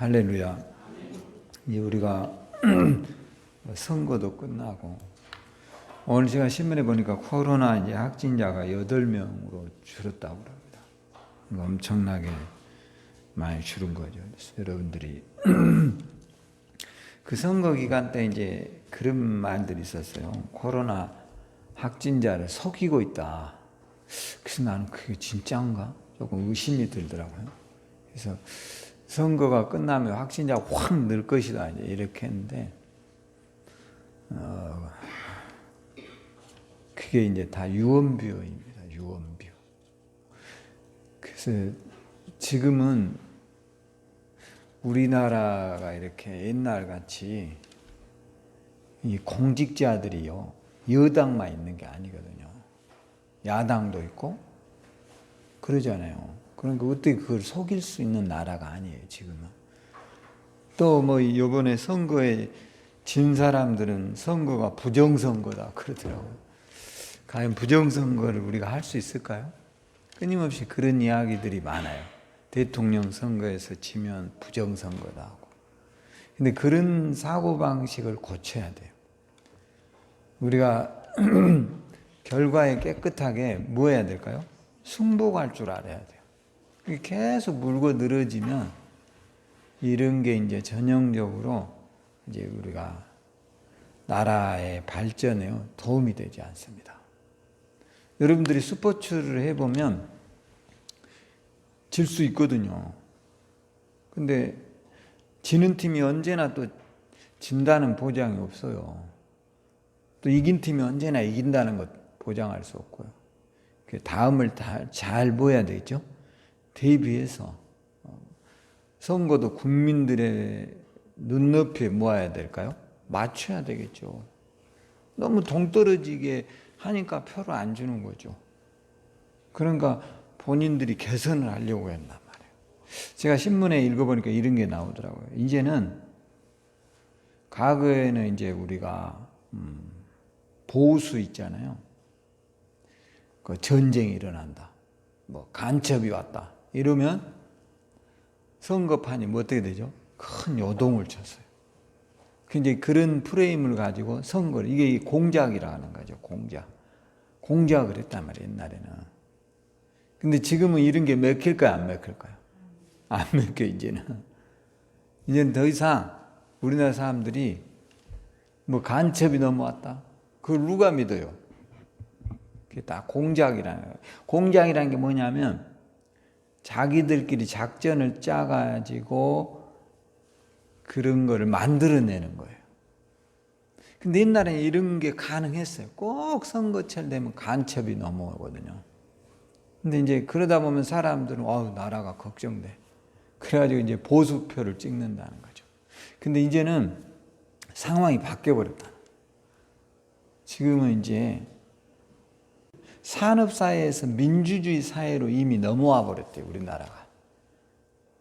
할렐루야. 이제 우리가 선거도 끝나고 오늘 제가 신문에 보니까 코로나 이제 확진자가 8명으로 줄었다고 합니다. 엄청나게 많이 줄은 거죠. 여러분들이 그 선거 기간 때 이제 그런 말들이 있었어요. 코로나 확진자를 속이고 있다. 그래서 나는 그게 진짜인가? 조금 의심이 들더라고요. 그래서 선거가 끝나면 확진자가 확 늘 것이다. 이제 이렇게 했는데, 그게 이제 다 유언비어입니다. 유언비어. 그래서 지금은 우리나라가 이렇게 옛날 같이 이 공직자들이요, 여당만 있는 게 아니거든요. 야당도 있고, 그러잖아요. 그러니까 어떻게 그걸 속일 수 있는 나라가 아니에요, 지금은. 또 뭐 이번에 선거에 진 사람들은 선거가 부정선거다 그러더라고요. 과연 부정선거를 우리가 할 수 있을까요? 끊임없이 그런 이야기들이 많아요. 대통령 선거에서 지면 부정선거다 하고. 근데 그런 사고방식을 고쳐야 돼요. 우리가 결과에 깨끗하게 뭐 해야 될까요? 승복할 줄 알아야 돼요. 계속 물고 늘어지면 이런 게 이제 전형적으로 이제 우리가 나라의 발전에 도움이 되지 않습니다. 여러분들이 스포츠를 해보면 질 수 있거든요. 근데 지는 팀이 언제나 또 진다는 보장이 없어요. 또 이긴 팀이 언제나 이긴다는 것 보장할 수 없고요. 다음을 잘 보여야 되겠죠. 대비해서 선거도 국민들의 눈높이에 모아야 될까요? 맞춰야 되겠죠. 너무 동떨어지게 하니까 표를 안 주는 거죠. 그러니까 본인들이 개선을 하려고 했단 말이에요. 제가 신문에 읽어보니까 이런 게 나오더라고요. 이제는 과거에는 이제 우리가 보수 있잖아요. 그 전쟁이 일어난다. 뭐 간첩이 왔다. 이러면 선거판이 뭐 어떻게 되죠? 큰 요동을 쳤어요. 근데 그런 프레임을 가지고 선거를, 이게 공작이라는 거죠. 공작을 했단 말이에요, 옛날에는. 근데 지금은 이런 게 먹힐까요, 안 먹힐까요? 안 먹혀, 이제는. 이제는 더 이상 우리나라 사람들이 뭐 간첩이 넘어왔다. 그걸 누가 믿어요? 그게 다 공작이라는 거예요. 공작이라는 게 뭐냐면 자기들끼리 작전을 짜가지고 그런 거를 만들어내는 거예요. 근데 옛날에는 이런 게 가능했어요. 꼭 선거철 되면 간첩이 넘어오거든요. 근데 이제 그러다 보면 사람들은 나라가 걱정돼. 그래가지고 이제 보수표를 찍는다는 거죠. 근데 이제는 상황이 바뀌어버렸다. 지금은 이제 산업사회에서 민주주의 사회로 이미 넘어와 버렸대요, 우리나라가.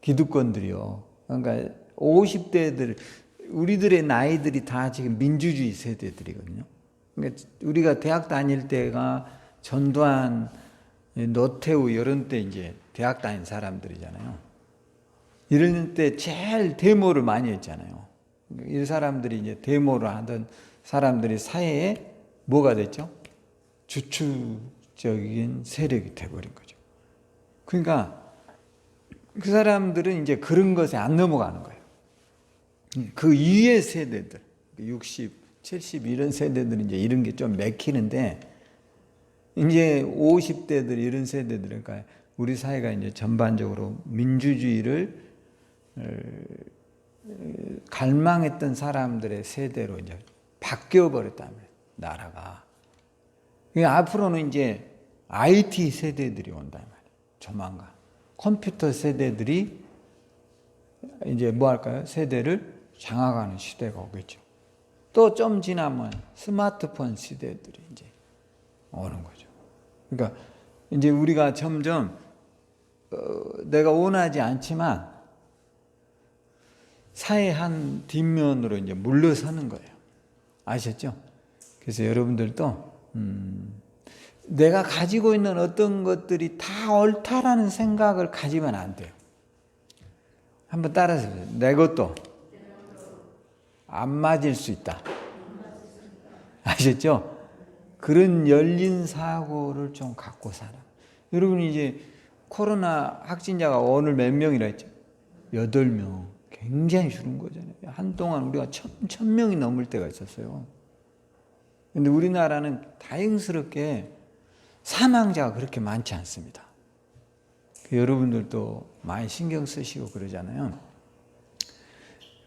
기득권들이요. 그러니까 50대들, 우리들의 나이들이 다 지금 민주주의 세대들이거든요. 그러니까 우리가 대학 다닐 때가 전두환, 노태우 이런 때 이제 대학 다닌 사람들이잖아요. 이런 때 제일 데모를 많이 했잖아요. 이 사람들이 이제 데모를 하던 사람들이 사회에 뭐가 됐죠? 주축적인 세력이 돼버린 거죠. 그러니까 그 사람들은 이제 그런 것에 안 넘어가는 거예요. 그 이후의 세대들, 60, 70 이런 세대들은 이제 이런 게 좀 맥히는데, 이제 50대들 이런 세대들, 그러니까 우리 사회가 이제 전반적으로 민주주의를 갈망했던 사람들의 세대로 이제 바뀌어 버렸다면 나라가. 앞으로는 이제 IT 세대들이 온단 말이에요. 조만간 컴퓨터 세대들이 이제 뭐 할까요? 세대를 장악하는 시대가 오겠죠. 또 좀 지나면 스마트폰 시대들이 이제 오는 거죠. 그러니까 이제 우리가 점점 내가 원하지 않지만 사회 한 뒷면으로 이제 물러서는 거예요. 아셨죠? 그래서 여러분들도 내가 가지고 있는 어떤 것들이 다 옳다라는 생각을 가지면 안 돼요. 한번 따라서 해보세요. 내 것도 안 맞을 수 있다. 아셨죠? 그런 열린 사고를 좀 갖고 살아. 여러분이 이제 코로나 확진자가 오늘 몇 명이라 했죠? 8명. 굉장히 줄은 거잖아요. 한동안 우리가 1,000명이 넘을 때가 있었어요. 근데 우리나라는 다행스럽게 사망자가 그렇게 많지 않습니다. 여러분들도 많이 신경 쓰시고 그러잖아요.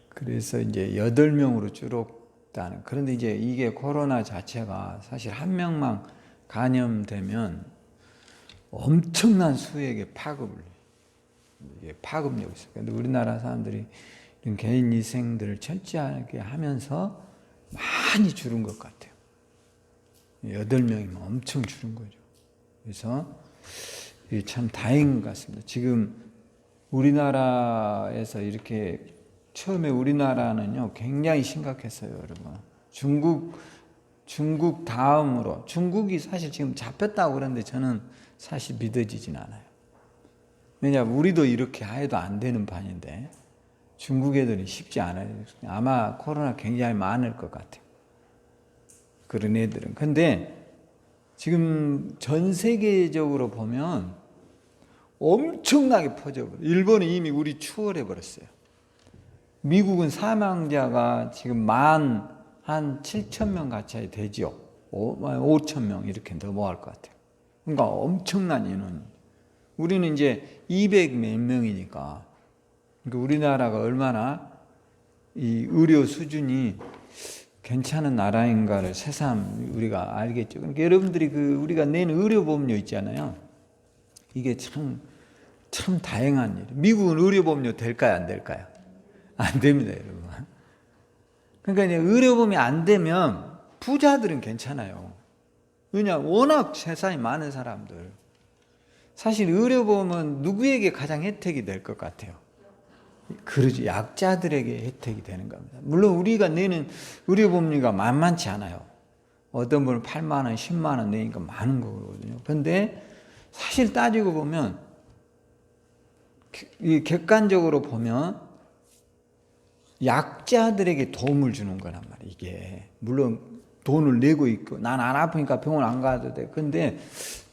그래서 이제 8명으로 줄었다는. 그런데 이제 이게 코로나 자체가 사실 한 명만 감염되면 엄청난 수에게 파급력이 있어요. 그런데 우리나라 사람들이 이런 개인 위생들을 철저하게 하면서 많이 줄은 것 같아요. 8명이면 엄청 줄은 거죠. 그래서 참 다행인 것 같습니다. 지금 우리나라에서 이렇게 처음에 우리나라는요 굉장히 심각했어요, 여러분. 중국 다음으로 중국이 사실 지금 잡혔다고 그러는데 저는 사실 믿어지진 않아요. 왜냐하면 우리도 이렇게 해도 안 되는 판인데 중국 애들이 쉽지 않아요. 아마 코로나 굉장히 많을 것 같아요. 그런 애들은. 근데 지금 전 세계적으로 보면 엄청나게 퍼져버려요. 일본은 이미 우리 추월해 버렸어요. 미국은 사망자가 지금 한 7,000명 가까이 되죠. 5,000명 이렇게 넘어갈 것 같아요. 그러니까 엄청난 인원. 우리는 이제 200 몇 명이니까. 그러니까 우리나라가 얼마나 이 의료 수준이 괜찮은 나라인가를 새삼 우리가 알겠죠. 그러니까 여러분들이 우리가 낸 의료보험료 있잖아요. 이게 참 다행한 일이에요. 미국은 의료보험료 될까요? 안 될까요? 안 됩니다, 여러분. 그러니까 이제 의료보험이 안 되면 부자들은 괜찮아요. 왜냐, 워낙 재산이 많은 사람들. 사실 의료보험은 누구에게 가장 혜택이 될 것 같아요? 그러죠. 약자들에게 혜택이 되는 겁니다. 물론 우리가 내는 의료보험료가 만만치 않아요. 어떤 분은 8만 원, 10만 원 내니까 많은 거거든요. 그런데 사실 따지고 보면 객관적으로 보면 약자들에게 도움을 주는 거란 말이에요. 이게 물론 돈을 내고 있고 난 안 아프니까 병원 안 가도 돼. 근데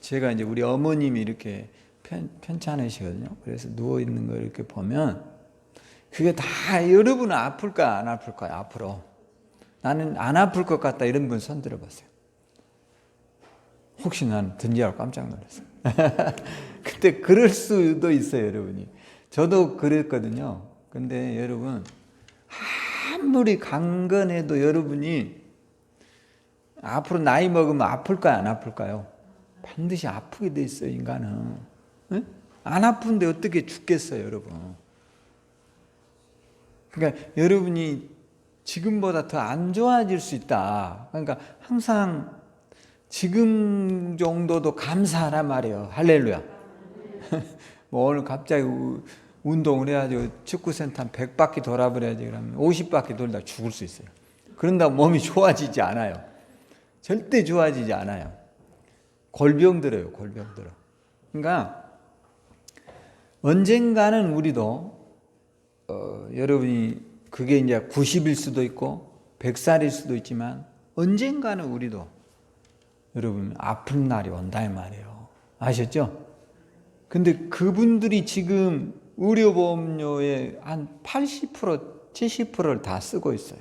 제가 이제 우리 어머님이 이렇게 편찮으시거든요. 그래서 누워 있는 거 이렇게 보면 그게 다 여러분은 아플까 안 아플까요? 앞으로 나는 안 아플 것 같다 이런 분 손 들어봤어요. 혹시 난 든지 알고 깜짝 놀랐어요. 근데 그럴 수도 있어요, 여러분이. 저도 그랬거든요. 근데 여러분 아무리 강건해도 여러분이 앞으로 나이 먹으면 아플까요? 안 아플까요? 반드시 아프게 돼 있어요, 인간은. 응? 안 아픈데 어떻게 죽겠어요, 여러분. 그러니까 여러분이 지금보다 더 안 좋아질 수 있다. 그러니까 항상 지금 정도도 감사하란 말이에요. 할렐루야. 뭐 오늘 갑자기 운동을 해가지고 축구센터 한 100바퀴 돌아버려야지 그러면 50바퀴 돌다 죽을 수 있어요. 그런다고 몸이 좋아지지 않아요. 절대 좋아지지 않아요. 골병 들어요, 골병 들어. 그러니까 언젠가는 우리도 여러분이 그게 이제 90일 수도 있고 100살일 수도 있지만 언젠가는 우리도 여러분 아픈 날이 온다 이 말이에요. 아셨죠? 근데 그분들이 지금 의료보험료의 한 80%, 70%를 다 쓰고 있어요.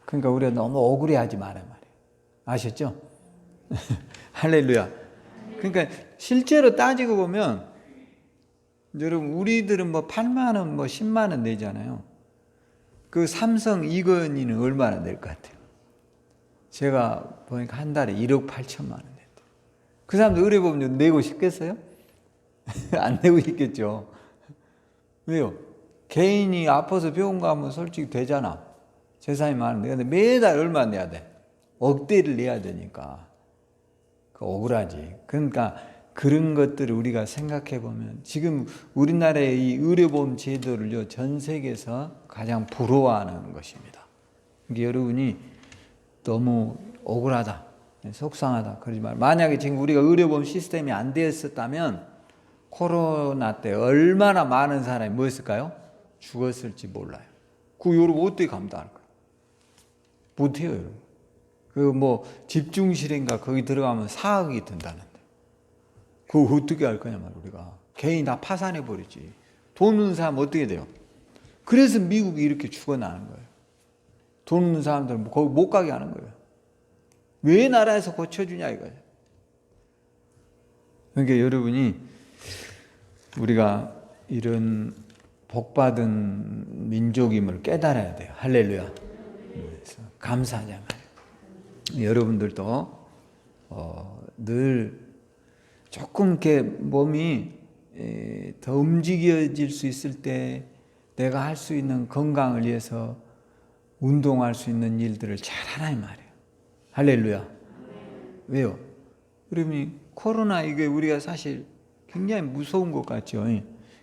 그러니까 우리가 너무 억울해하지 말아야 말이에요. 아셨죠? 할렐루야. 그러니까 실제로 따지고 보면 여러분 우리들은 뭐 8만 원, 뭐 10만 원 내잖아요. 그 삼성 이건희는 얼마나 낼 것 같아요? 제가 보니까 한 달에 1억 8천만 원 냈대요. 그 사람도 의료보험료 내고 싶겠어요? 안 내고 싶겠죠. 왜요? 개인이 아파서 병원 가면 솔직히 되잖아. 재산이 많은데. 근데 매달 얼마 내야 돼? 억대를 내야 되니까. 그 억울하지. 그러니까 그런 것들을 우리가 생각해 보면 지금 우리나라의 이 의료보험 제도를요, 전 세계에서 가장 부러워하는 것입니다. 그러니까 여러분이 너무 억울하다, 속상하다 그러지 말고, 만약에 지금 우리가 의료보험 시스템이 안 되었었다면 코로나 때 얼마나 많은 사람이 뭐 했을까요? 죽었을지 몰라요. 그거 여러분 어떻게 감당할까요? 못해요, 여러분. 그 뭐 집중실인가 거기 들어가면 4억이 든다는데 그거 어떻게 할 거냐 말 우리가. 개인 다 파산해 버리지. 돈 없는 사람 어떻게 돼요? 그래서 미국이 이렇게 죽어나는 거예요. 돈 없는 사람들은 거기 못 가게 하는 거예요. 왜 나라에서 고쳐주냐 이거예요. 그러니까 여러분이 우리가 이런 복받은 민족임을 깨달아야 돼요. 할렐루야. 그래서 감사하자 말이에요. 여러분들도 늘 조금 이렇게 몸이 더 움직여질 수 있을 때 내가 할 수 있는 건강을 위해서 운동할 수 있는 일들을 잘하라 이 말이에요. 할렐루야. 왜요? 여러분이 코로나 이게 우리가 사실 굉장히 무서운 것 같죠.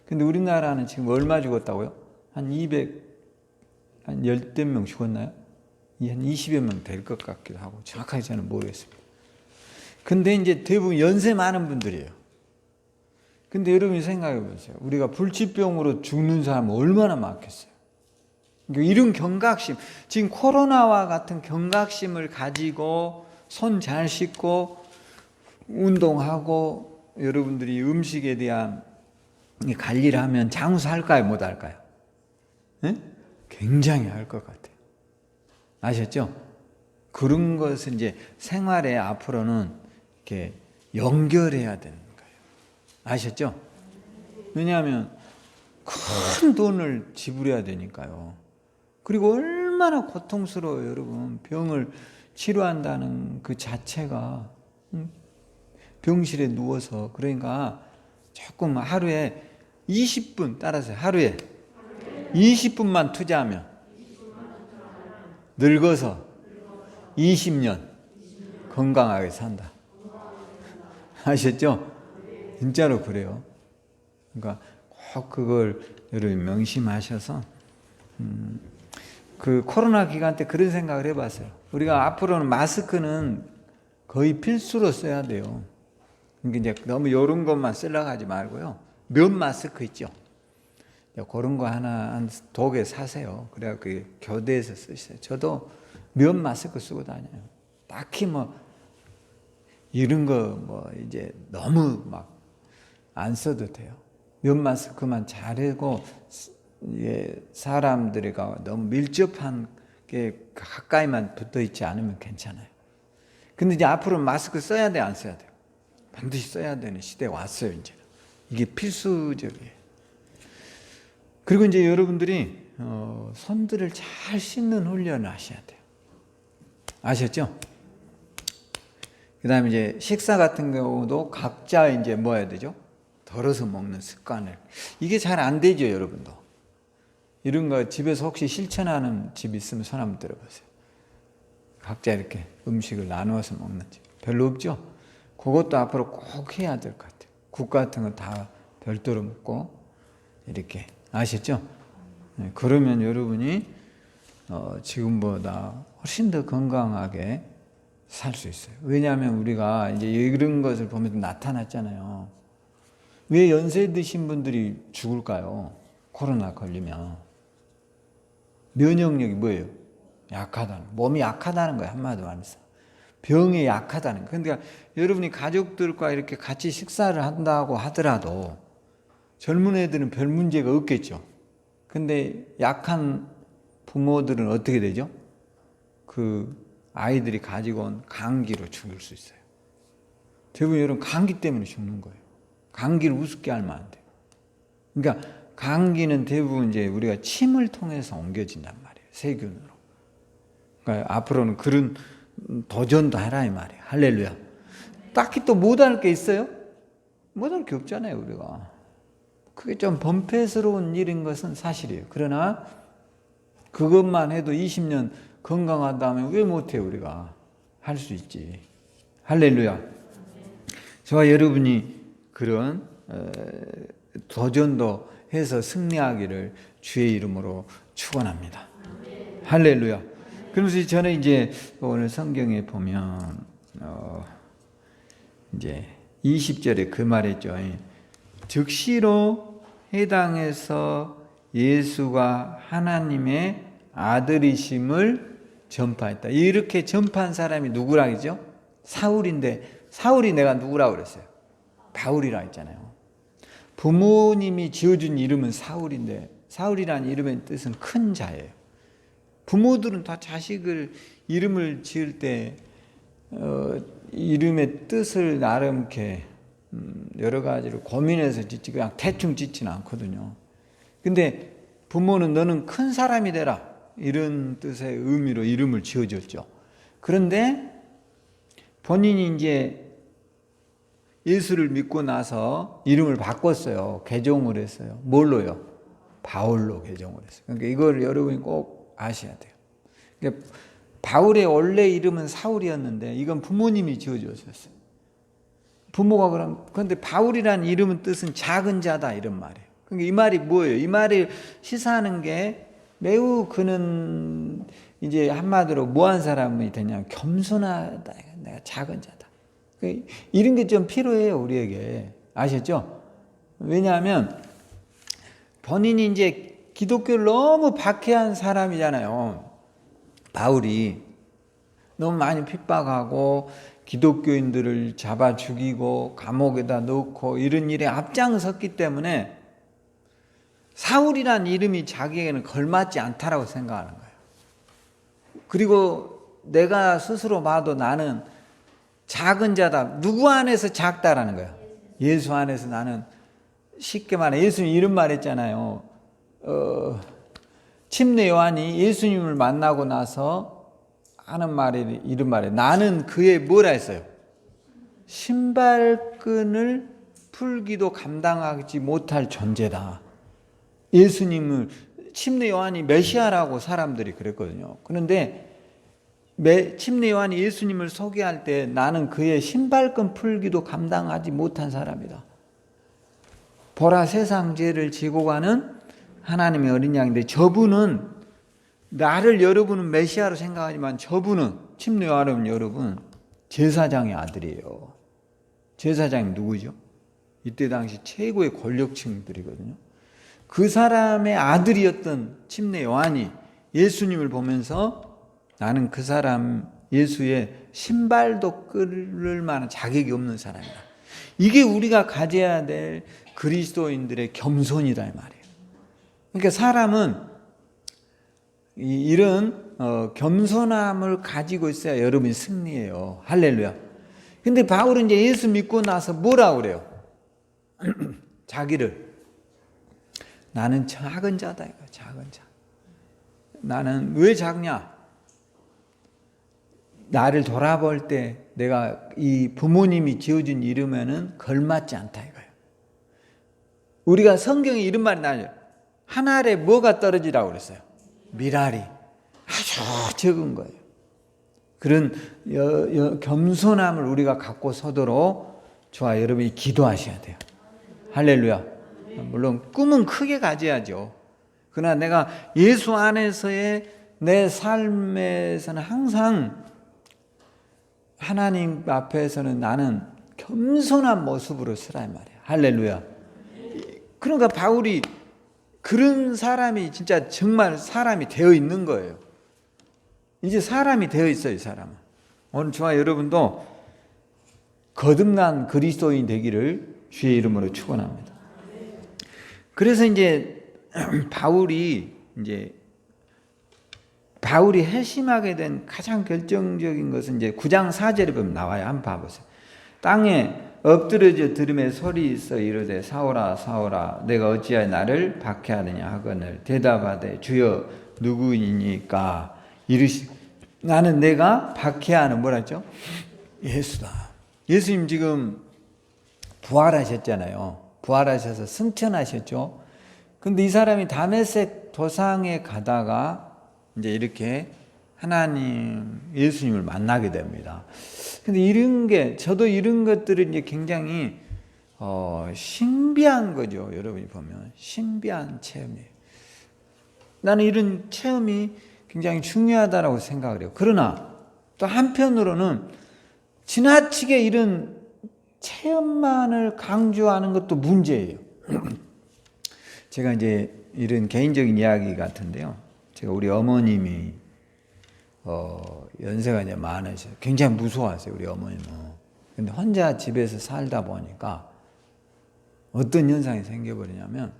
근데 우리나라는 지금 얼마 죽었다고요? 한 10대 명 죽었나요? 한 20여 명 될 것 같기도 하고 정확하게 저는 모르겠습니다. 근데 이제 대부분 연세 많은 분들이에요. 근데 여러분이 생각해 보세요. 우리가 불치병으로 죽는 사람은 얼마나 많겠어요. 그러니까 이런 경각심, 지금 코로나와 같은 경각심을 가지고 손 잘 씻고 운동하고 여러분들이 음식에 대한 관리를 하면 장수할까요? 못할까요? 네? 굉장히 할 것 같아요. 아셨죠? 그런 것은 이제 생활에 앞으로는 이렇게 연결해야 되는 거예요. 아셨죠? 왜냐하면 큰 돈을 지불해야 되니까요. 그리고 얼마나 고통스러워요, 여러분. 병을 치료한다는 그 자체가 병실에 누워서 그러니까 조금 하루에 20분 따라서 하루에 20분만 투자하면 늙어서 20년 건강하게 산다. 아셨죠? 진짜로 그래요. 그러니까 꼭 그걸 여러분 명심하셔서 그 코로나 기간 때 그런 생각을 해봤어요. 우리가 앞으로는 마스크는 거의 필수로 써야 돼요. 그러니까 이제 너무 이런 것만 쓰려고 하지 말고요. 면 마스크 있죠. 그런 거 하나 한 2개 사세요. 그래야 그 교대에서 쓰세요. 저도 면 마스크 쓰고 다녀요. 딱히 뭐 이런 거 뭐 이제 너무 막 안 써도 돼요. 면 마스크만 잘하고 사람들과 너무 밀접한 게 가까이만 붙어 있지 않으면 괜찮아요. 근데 이제 앞으로 마스크 써야 돼, 안 써야 돼요? 반드시 써야 되는 시대에 왔어요, 이제. 이게 필수적이에요. 그리고 이제 여러분들이 손들을 잘 씻는 훈련을 하셔야 돼요. 아셨죠? 그 다음에 이제 식사 같은 경우도 각자 이제 뭐 해야 되죠? 덜어서 먹는 습관을. 이게 잘 안 되죠, 여러분도. 이런 거 집에서 혹시 실천하는 집 있으면 손 한번 들어보세요. 각자 이렇게 음식을 나누어서 먹는 집. 별로 없죠? 그것도 앞으로 꼭 해야 될 것 같아요. 국 같은 거 다 별도로 먹고, 이렇게. 아셨죠? 네, 그러면 여러분이 지금보다 훨씬 더 건강하게 살 수 있어요. 왜냐하면 우리가 이제 이런 것을 보면 나타났잖아요. 왜 연세 드신 분들이 죽을까요? 코로나 걸리면. 면역력이 뭐예요? 약하다는, 몸이 약하다는 거예요. 한마디로 말해서. 병에 약하다는 거예요. 그러니까 여러분이 가족들과 이렇게 같이 식사를 한다고 하더라도 젊은 애들은 별 문제가 없겠죠. 근데 약한 부모들은 어떻게 되죠? 그 아이들이 가지고 온 감기로 죽을 수 있어요. 대부분 여러분 감기 때문에 죽는 거예요. 감기를 우습게 알면 안 돼요. 그러니까 감기는 대부분 이제 우리가 침을 통해서 옮겨진단 말이에요. 세균으로. 그러니까 앞으로는 그런 도전도 하라 이 말이에요. 할렐루야. 딱히 또 못할 게 있어요? 못할 게 없잖아요, 우리가. 그게 좀 번패스러운 일인 것은 사실이에요. 그러나 그것만 해도 20년 건강하다면 왜 못해요, 우리가? 할 수 있지. 할렐루야. 저와 여러분이 그런 도전도 해서 승리하기를 주의 이름으로 축원합니다. 할렐루야. 그러면서 저는 이제 오늘 성경에 보면 이제 20절에 그 말했죠. 즉시로 해당해서 예수가 하나님의 아들이심을 전파했다. 이렇게 전파한 사람이 누구라 그러죠? 사울인데, 사울이 내가 누구라고 그랬어요? 바울이라 했잖아요. 부모님이 지어준 이름은 사울인데, 사울이라는 이름의 뜻은 큰 자예요. 부모들은 다 자식을 이름을 지을 때 이름의 뜻을 나름 이렇게 여러 가지로 고민해서 짓지 그냥 대충 짓지는 않거든요. 근데 부모는 너는 큰 사람이 되라 이런 뜻의 의미로 이름을 지어줬죠. 그런데 본인이 이제 예수를 믿고 나서 이름을 바꿨어요. 개종을 했어요. 뭘로요? 바울로 개종을 했어요. 그러니까 이걸 여러분이 꼭 아셔야 돼요. 그러니까 바울의 원래 이름은 사울이었는데 이건 부모님이 지어주셨어요. 부모가 그런데 바울이라는 이름은 뜻은 작은 자다 이런 말이에요. 그러니까 이 말이 뭐예요? 이 말을 시사하는 게 매우 그는 이제 한마디로 뭐한 사람이 되냐? 겸손하다. 내가 작은 자다. 이런 게 좀 필요해요, 우리에게. 아셨죠? 왜냐하면 본인이 이제 기독교를 너무 박해한 사람이잖아요. 바울이 너무 많이 핍박하고 기독교인들을 잡아 죽이고 감옥에다 넣고 이런 일에 앞장섰기 때문에 사울이란 이름이 자기에게는 걸맞지 않다라고 생각하는 거예요. 그리고 내가 스스로 봐도 나는 작은 자다. 누구 안에서 작다라는 거예요. 예수 안에서 나는 쉽게 말해 예수님 이런 말 했잖아요. 침례 요한이 예수님을 만나고 나서 하는 말이 이런 말이에요. 나는 그의 뭐라 했어요? 신발끈을 풀기도 감당하지 못할 존재다. 예수님을 침례 요한이 메시아라고 사람들이 그랬거든요. 그런데 침례 요한이 예수님을 소개할 때 나는 그의 신발끈 풀기도 감당하지 못한 사람이다. 보라 세상 죄를 지고 가는 하나님의 어린 양인데 저분은 나를 여러분은 메시아로 생각하지만 저분은 침례 요한은 여러분 제사장의 아들이에요. 제사장이 누구죠? 이때 당시 최고의 권력층들이거든요. 그 사람의 아들이었던 침례 요한이 예수님을 보면서 나는 그 사람 예수의 신발도 끌을 만한 자격이 없는 사람이다. 이게 우리가 가져야 될 그리스도인들의 겸손이다 이 말이에요. 그러니까 사람은 이런 겸손함을 가지고 있어야 여러분이 승리해요. 할렐루야. 근데 바울은 이제 예수 믿고 나서 뭐라고 그래요? 자기를 나는 작은 자다 이거 작은 자. 나는 왜 작냐? 나를 돌아볼 때 내가 이 부모님이 지어준 이름에는 걸맞지 않다 이거예요. 우리가 성경에 이런 말이 나와요. 한 알에 뭐가 떨어지라고 그랬어요? 미랄이. 아주 적은 거예요. 그런 겸손함을 우리가 갖고 서도록 저와 여러분이 기도하셔야 돼요. 할렐루야. 물론 꿈은 크게 가져야죠. 그러나 내가 예수 안에서의 내 삶에서는 항상 하나님 앞에서는 나는 겸손한 모습으로 쓰라 이 말이에요. 할렐루야. 그러니까 바울이 그런 사람이 진짜 정말 사람이 되어 있는 거예요. 이제 사람이 되어 있어요, 이 사람은. 오늘 저와 여러분도 거듭난 그리스도인 되기를 주의 이름으로 축원합니다. 그래서 이제 바울이 회심하게 된 가장 결정적인 것은 이제 9장 4절에 보면 나와요. 한번 봐보세요. 땅에 엎드려져 들음에 소리 있어 이르되 사울아 사울아 내가 어찌하여 나를 박해하느냐 하거늘 대답하되 주여 누구이니까 이르시 나는 내가 박해하는 뭐라 했죠? 예수다. 예수님 지금 부활하셨잖아요. 부활하셔서 승천하셨죠. 근데 이 사람이 다메섹 도상에 가다가 이제 이렇게 하나님 예수님을 만나게 됩니다. 근데 이런 게 저도 이런 것들은 이제 굉장히 신비한 거죠. 여러분이 보면 신비한 체험이에요. 나는 이런 체험이 굉장히 중요하다고 생각을 해요. 그러나 또 한편으로는 지나치게 이런 체험만을 강조하는 것도 문제예요. 제가 이제 이런 개인적인 이야기 같은데요. 제가 우리 어머님이 연세가 이제 많으셔서 굉장히 무서워하세요. 우리 어머님은. 근데 혼자 집에서 살다 보니까 어떤 현상이 생겨버리냐면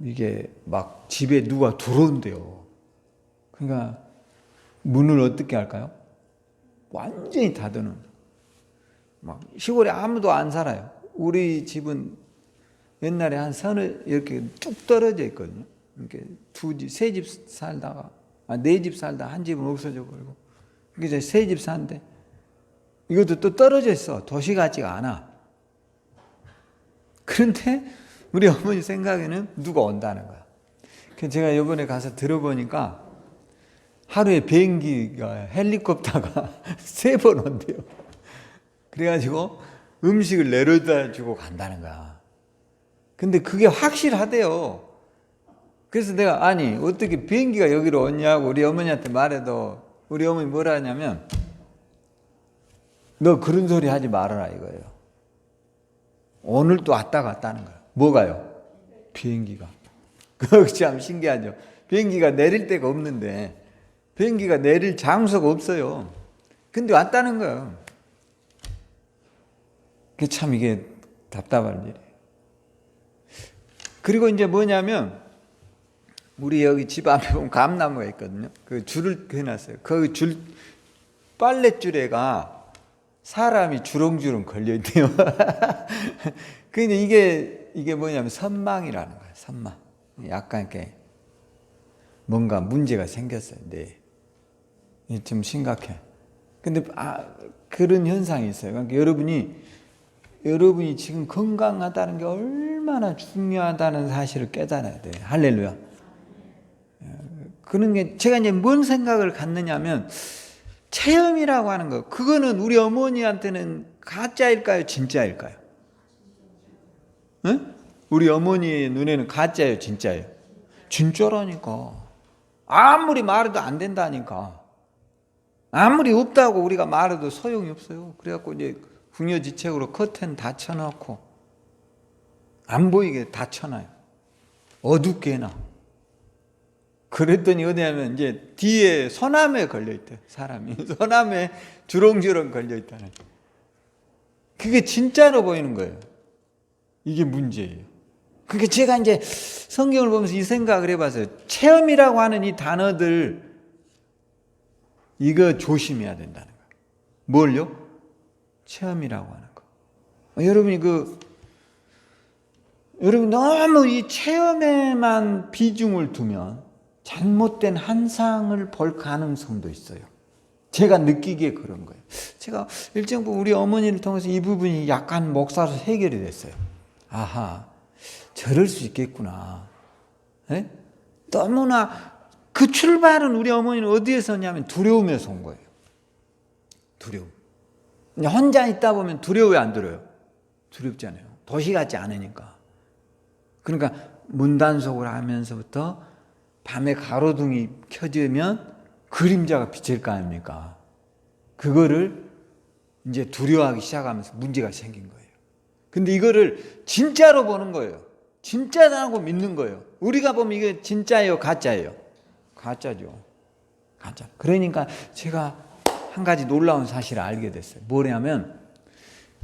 이게 막 집에 누가 들어온대요. 그러니까 문을 어떻게 할까요? 완전히 닫아놓은. 막 시골에 아무도 안 살아요. 우리 집은 옛날에 한 선을 이렇게 쭉 떨어져 있거든요. 이렇게 세 집 살다가 네 집 살다 한 집은 없어져 버리고 이제 세 집 사는데 이것도 또 떨어져 있어. 도시 같지가 않아. 그런데 우리 어머니 생각에는 누가 온다는 거야. 그래서 제가 이번에 가서 들어보니까 하루에 비행기가 헬리콥터가 3번 온대요. 그래가지고 음식을 내려다 주고 간다는 거야. 근데 그게 확실하대요. 그래서 내가 아니 어떻게 비행기가 여기로 오냐고 우리 어머니한테 말해도 우리 어머니 뭐라 하냐면 너 그런 소리 하지 말아라 이거예요. 오늘 또 왔다 갔다는 거야. 뭐가요? 비행기가. 그거 참 신기하죠. 비행기가 내릴 데가 없는데 비행기가 내릴 장소가 없어요. 근데 왔다는 거예요. 그게 참 이게 답답한 일이에요. 그리고 이제 뭐냐면 우리 여기 집 앞에 보면 감나무가 있거든요. 그 줄을 해놨어요. 그 줄 빨랫줄에가 사람이 주렁주렁 걸려 있대요. 근데 이게 뭐냐면 선망이라는 거예요. 선망. 약간 이렇게 뭔가 문제가 생겼어요. 네. 좀 심각해. 근데 그런 현상이 있어요. 그러니까 여러분이 지금 건강하다는 게 얼마나 중요하다는 사실을 깨달아야 돼요. 할렐루야. 그런 게 제가 이제 뭔 생각을 갖느냐면 체험이라고 하는 거 그거는 우리 어머니한테는 가짜일까요? 진짜일까요? 응? 우리 어머니의 눈에는 가짜예요? 진짜예요? 진짜라니까. 아무리 말해도 안 된다니까. 아무리 없다고 우리가 말해도 소용이 없어요. 그래갖고 이제 궁여지책으로 커튼 다 쳐놓고 안 보이게 다 쳐놔요. 어둡게 해놔. 그랬더니 어디냐면 이제 뒤에 소나무에 걸려있대. 사람이 소나무에 주렁주렁 걸려있다는. 그게 진짜로 보이는 거예요. 이게 문제예요. 그러니까 제가 이제 성경을 보면서 이 생각을 해봤어요. 체험이라고 하는 이 단어들 이거 조심해야 된다는 거예요. 뭘요? 체험이라고 하는 거. 여러분 너무 이 체험에만 비중을 두면 잘못된 환상을 볼 가능성도 있어요. 제가 느끼기에 그런 거예요. 제가 일정 부분 우리 어머니를 통해서 이 부분이 약간 목사로 해결이 됐어요. 아하, 저럴 수 있겠구나. 에? 너무나 그 출발은 우리 어머니는 어디에서 었냐면 두려움에서 온 거예요. 두려움. 혼자 있다 보면 두려워요, 안 두려워요? 두렵잖아요. 도시 같지 않으니까. 그러니까 문단속을 하면서부터 밤에 가로등이 켜지면 그림자가 비칠 거 아닙니까? 그거를 이제 두려워하기 시작하면서 문제가 생긴 거예요. 근데 이거를 진짜로 보는 거예요. 진짜라고 믿는 거예요. 우리가 보면 이게 진짜예요, 가짜예요? 가짜죠. 가짜. 그러니까 제가 한 가지 놀라운 사실을 알게 됐어요. 뭐냐면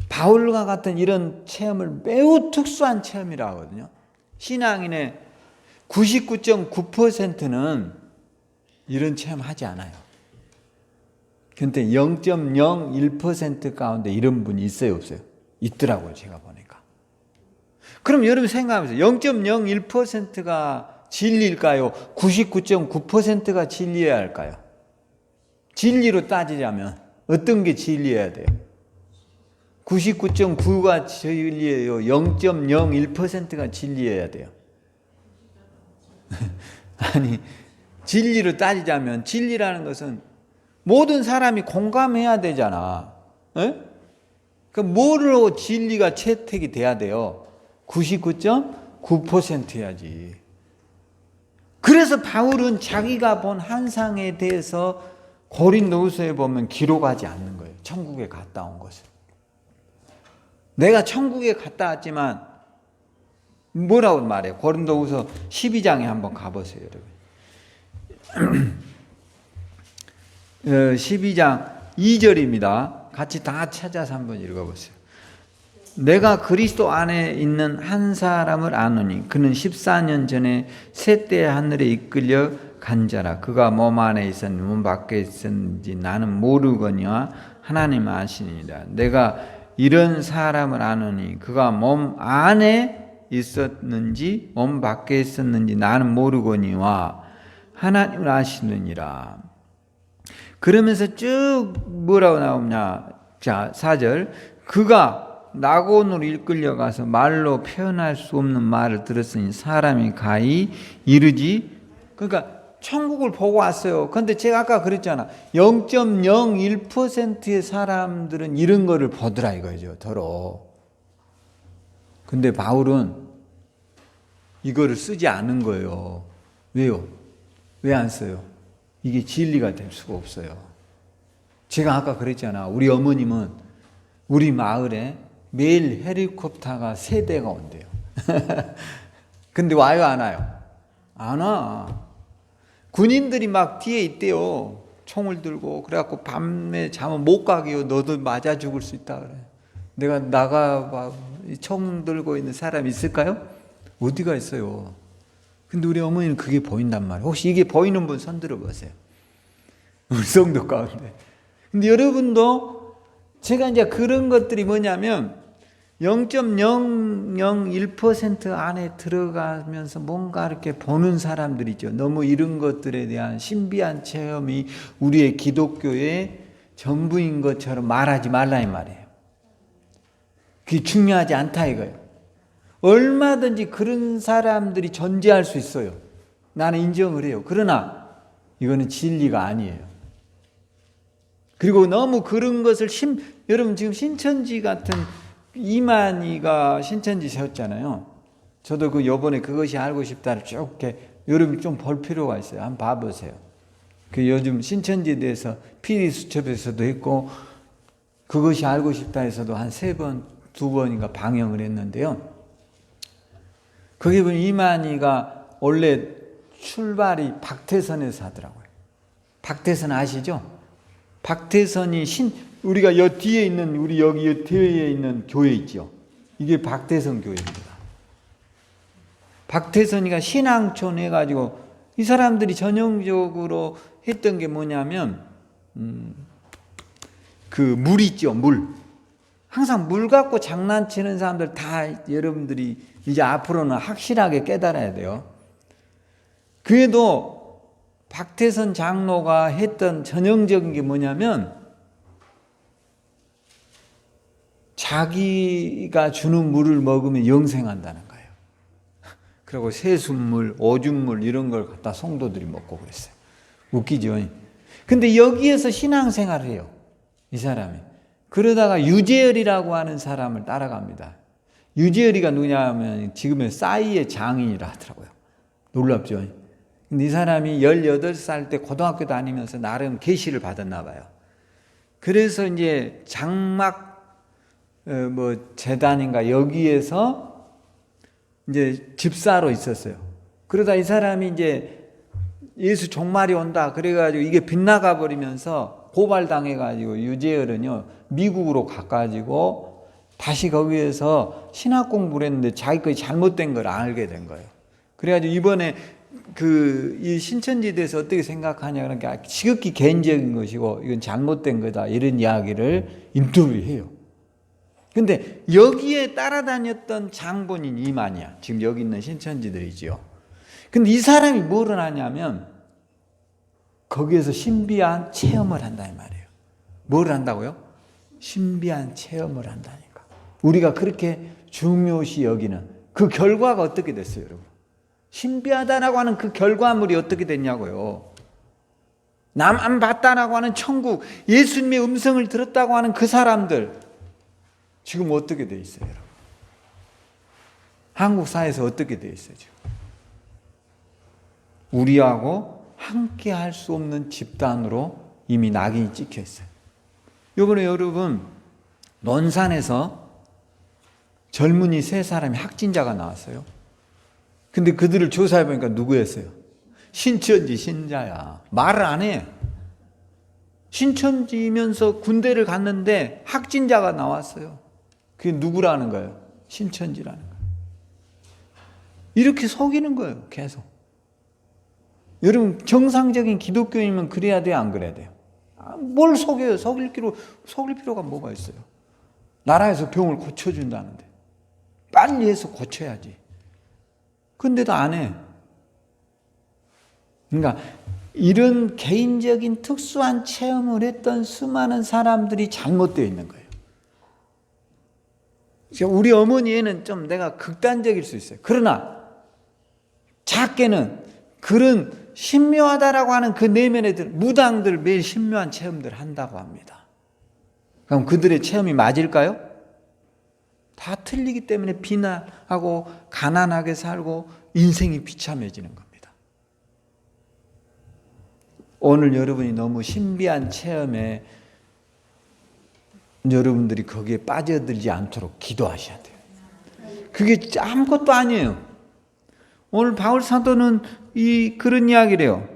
바울과 같은 이런 체험을 매우 특수한 체험이라고 하거든요. 신앙인의 99.9%는 이런 체험 하지 않아요. 근데 0.01% 가운데 이런 분이 있어요, 없어요? 있더라고요, 제가 보니까. 그럼 여러분 생각하면서 0.01%가 진리일까요? 99.9%가 진리여야 할까요? 진리로 따지자면 어떤 게 진리여야 돼요? 99.9가 진리예요? 0.01%가 진리여야 돼요? 아니, 진리로 따지자면 진리라는 것은 모든 사람이 공감해야 되잖아. 그럼 뭐로 진리가 채택이 돼야 돼요? 99.9% 해야지. 그래서 바울은 자기가 본 환상에 대해서 고린도후서에 보면 기록하지 않는 거예요. 천국에 갔다 온 것을. 내가 천국에 갔다 왔지만 뭐라고 말해요? 고린도후서 12장에 한번 가보세요, 여러분. 12장 2절입니다. 같이 다 찾아서 한번 읽어보세요. 내가 그리스도 안에 있는 한 사람을 아노니 그는 14년 전에 셋대 하늘에 이끌려 간 자라. 그가 몸 안에 있었는지 몸 밖에 있었는지 나는 모르거니와 하나님 아시니라. 내가 이런 사람을 아노니 그가 몸 안에 있었는지 몸 밖에 있었는지 나는 모르거니와 하나님을 아시느니라. 그러면서 쭉 뭐라고 나오냐. 자, 4절. 그가 낙원으로 이끌려가서 말로 표현할 수 없는 말을 들었으니 사람이 가히 이르지. 그러니까 천국을 보고 왔어요. 그런데 제가 아까 그랬잖아. 0.01%의 사람들은 이런 거를 보더라 이거죠. 더러. 근데 바울은 이거를 쓰지 않은 거예요. 왜요? 왜 안 써요? 이게 진리가 될 수가 없어요. 제가 아까 그랬잖아. 우리 어머님은 우리 마을에 매일 헬리콥터가 3대가 온대요. 근데 와요, 안 와요? 안 와. 군인들이 막 뒤에 있대요. 총을 들고. 그래갖고 밤에 잠은 못 가게요. 너도 맞아 죽을 수 있다 그래. 내가 나가 총 들고 있는 사람 있을까요? 어디가 있어요. 근데 우리 어머니는 그게 보인단 말이에요. 혹시 이게 보이는 분 손 들어보세요. 우리 성도 가운데. 근데 여러분도 제가 이제 그런 것들이 뭐냐면 0.001% 안에 들어가면서 뭔가 이렇게 보는 사람들이죠. 너무 이런 것들에 대한 신비한 체험이 우리의 기독교의 전부인 것처럼 말하지 말라 이 말이에요. 그게 중요하지 않다 이거예요. 얼마든지 그런 사람들이 존재할 수 있어요. 나는 인정을 해요. 그러나 이거는 진리가 아니에요. 그리고 너무 그런 것을 여러분 지금 신천지 같은 이만희가 신천지 세웠잖아요. 저도 그 요번에 그것이 알고 싶다를 쭉 이렇게 여러분 좀 볼 필요가 있어요. 한번 봐보세요. 그 요즘 신천지에 대해서 PD수첩에서도 했고 그것이 알고 싶다에서도 한 3번, 2번인가 방영을 했는데요. 거기 보면 이만희가 원래 출발이 박태선에서 하더라고요. 박태선 아시죠? 박태선이 우리가 여 뒤에 있는 우리 여기 뒤에 있는 교회 있죠. 이게 박태선 교회입니다. 박태선이가 신앙촌 해가지고 이 사람들이 전형적으로 했던 게 뭐냐면 그 물 있죠, 물. 항상 물 갖고 장난치는 사람들 다 여러분들이 이제 앞으로는 확실하게 깨달아야 돼요. 그래도 박태선 장로가 했던 전형적인 게 뭐냐면 자기가 주는 물을 먹으면 영생한다는 거예요. 그리고 새순물, 오줌물 이런 걸 갖다 성도들이 먹고 그랬어요. 웃기죠? 근데 여기에서 신앙생활을 해요. 이 사람이. 그러다가 유재열이라고 하는 사람을 따라갑니다. 유재열이가 누구냐면 지금의 싸이의 장인이라 하더라고요. 놀랍죠? 근데 이 사람이 18살 때 고등학교 다니면서 나름 계시를 받았나 봐요. 그래서 이제 장막 재단인가 여기에서 이제 집사로 있었어요. 그러다 이 사람이 이제 예수 종말이 온다 그래가지고 이게 빗나가 버리면서 고발당해가지고 유재열은요 미국으로 가가지고 다시 거기에서 신학 공부를 했는데 자기 것이 잘못된 걸 알게 된 거예요. 그래가지고 이번에 이 신천지에 대해서 어떻게 생각하냐 그러니까 지극히 개인적인 것이고 이건 잘못된 거다 이런 이야기를 인터뷰해요. 근데 여기에 따라다녔던 장본인 이만희야. 지금 여기 있는 신천지들이지요. 근데 이 사람이 뭐를 하냐면 거기에서 신비한 체험을 한다 이 말이에요. 뭘 한다고요? 신비한 체험을 한다니까. 우리가 그렇게 중요시 여기는 그 결과가 어떻게 됐어요, 여러분? 신비하다라고 하는 그 결과물이 어떻게 됐냐고요. 남 안 봤다라고 하는 천국, 예수님의 음성을 들었다고 하는 그 사람들 지금 어떻게 돼 있어요, 여러분? 한국 사회에서 어떻게 돼 있어요, 지금? 우리하고 함께 할 수 없는 집단으로 이미 낙인이 찍혀 있어요. 이번에 여러분 논산에서 젊은이 3사람이 확진자가 나왔어요. 근데 그들을 조사해보니까 누구였어요? 신천지 신자야. 말을 안 해. 신천지면서 군대를 갔는데 확진자가 나왔어요. 그게 누구라는 거예요? 신천지라는 거예요. 이렇게 속이는 거예요. 계속. 여러분 정상적인 기독교인이면 그래야 돼요? 안 그래야 돼요? 뭘 속여요? 속일 필요가 뭐가 있어요? 나라에서 병을 고쳐준다는데 빨리 해서 고쳐야지. 근데도 안 해. 그러니까 이런 개인적인 특수한 체험을 했던 수많은 사람들이 잘못되어 있는 거예요. 우리 어머니에는 좀 내가 극단적일 수 있어요. 그러나 작게는 그런 신묘하다라고 하는 그 내면에 무당들 매일 신묘한 체험들 한다고 합니다. 그럼 그들의 체험이 맞을까요? 다 틀리기 때문에 비난하고 가난하게 살고 인생이 비참해지는 겁니다. 오늘 여러분이 너무 신비한 체험에 여러분들이 거기에 빠져들지 않도록 기도하셔야 돼요. 그게 아무것도 아니에요. 오늘 바울 사도는 그런 이야기를 해요.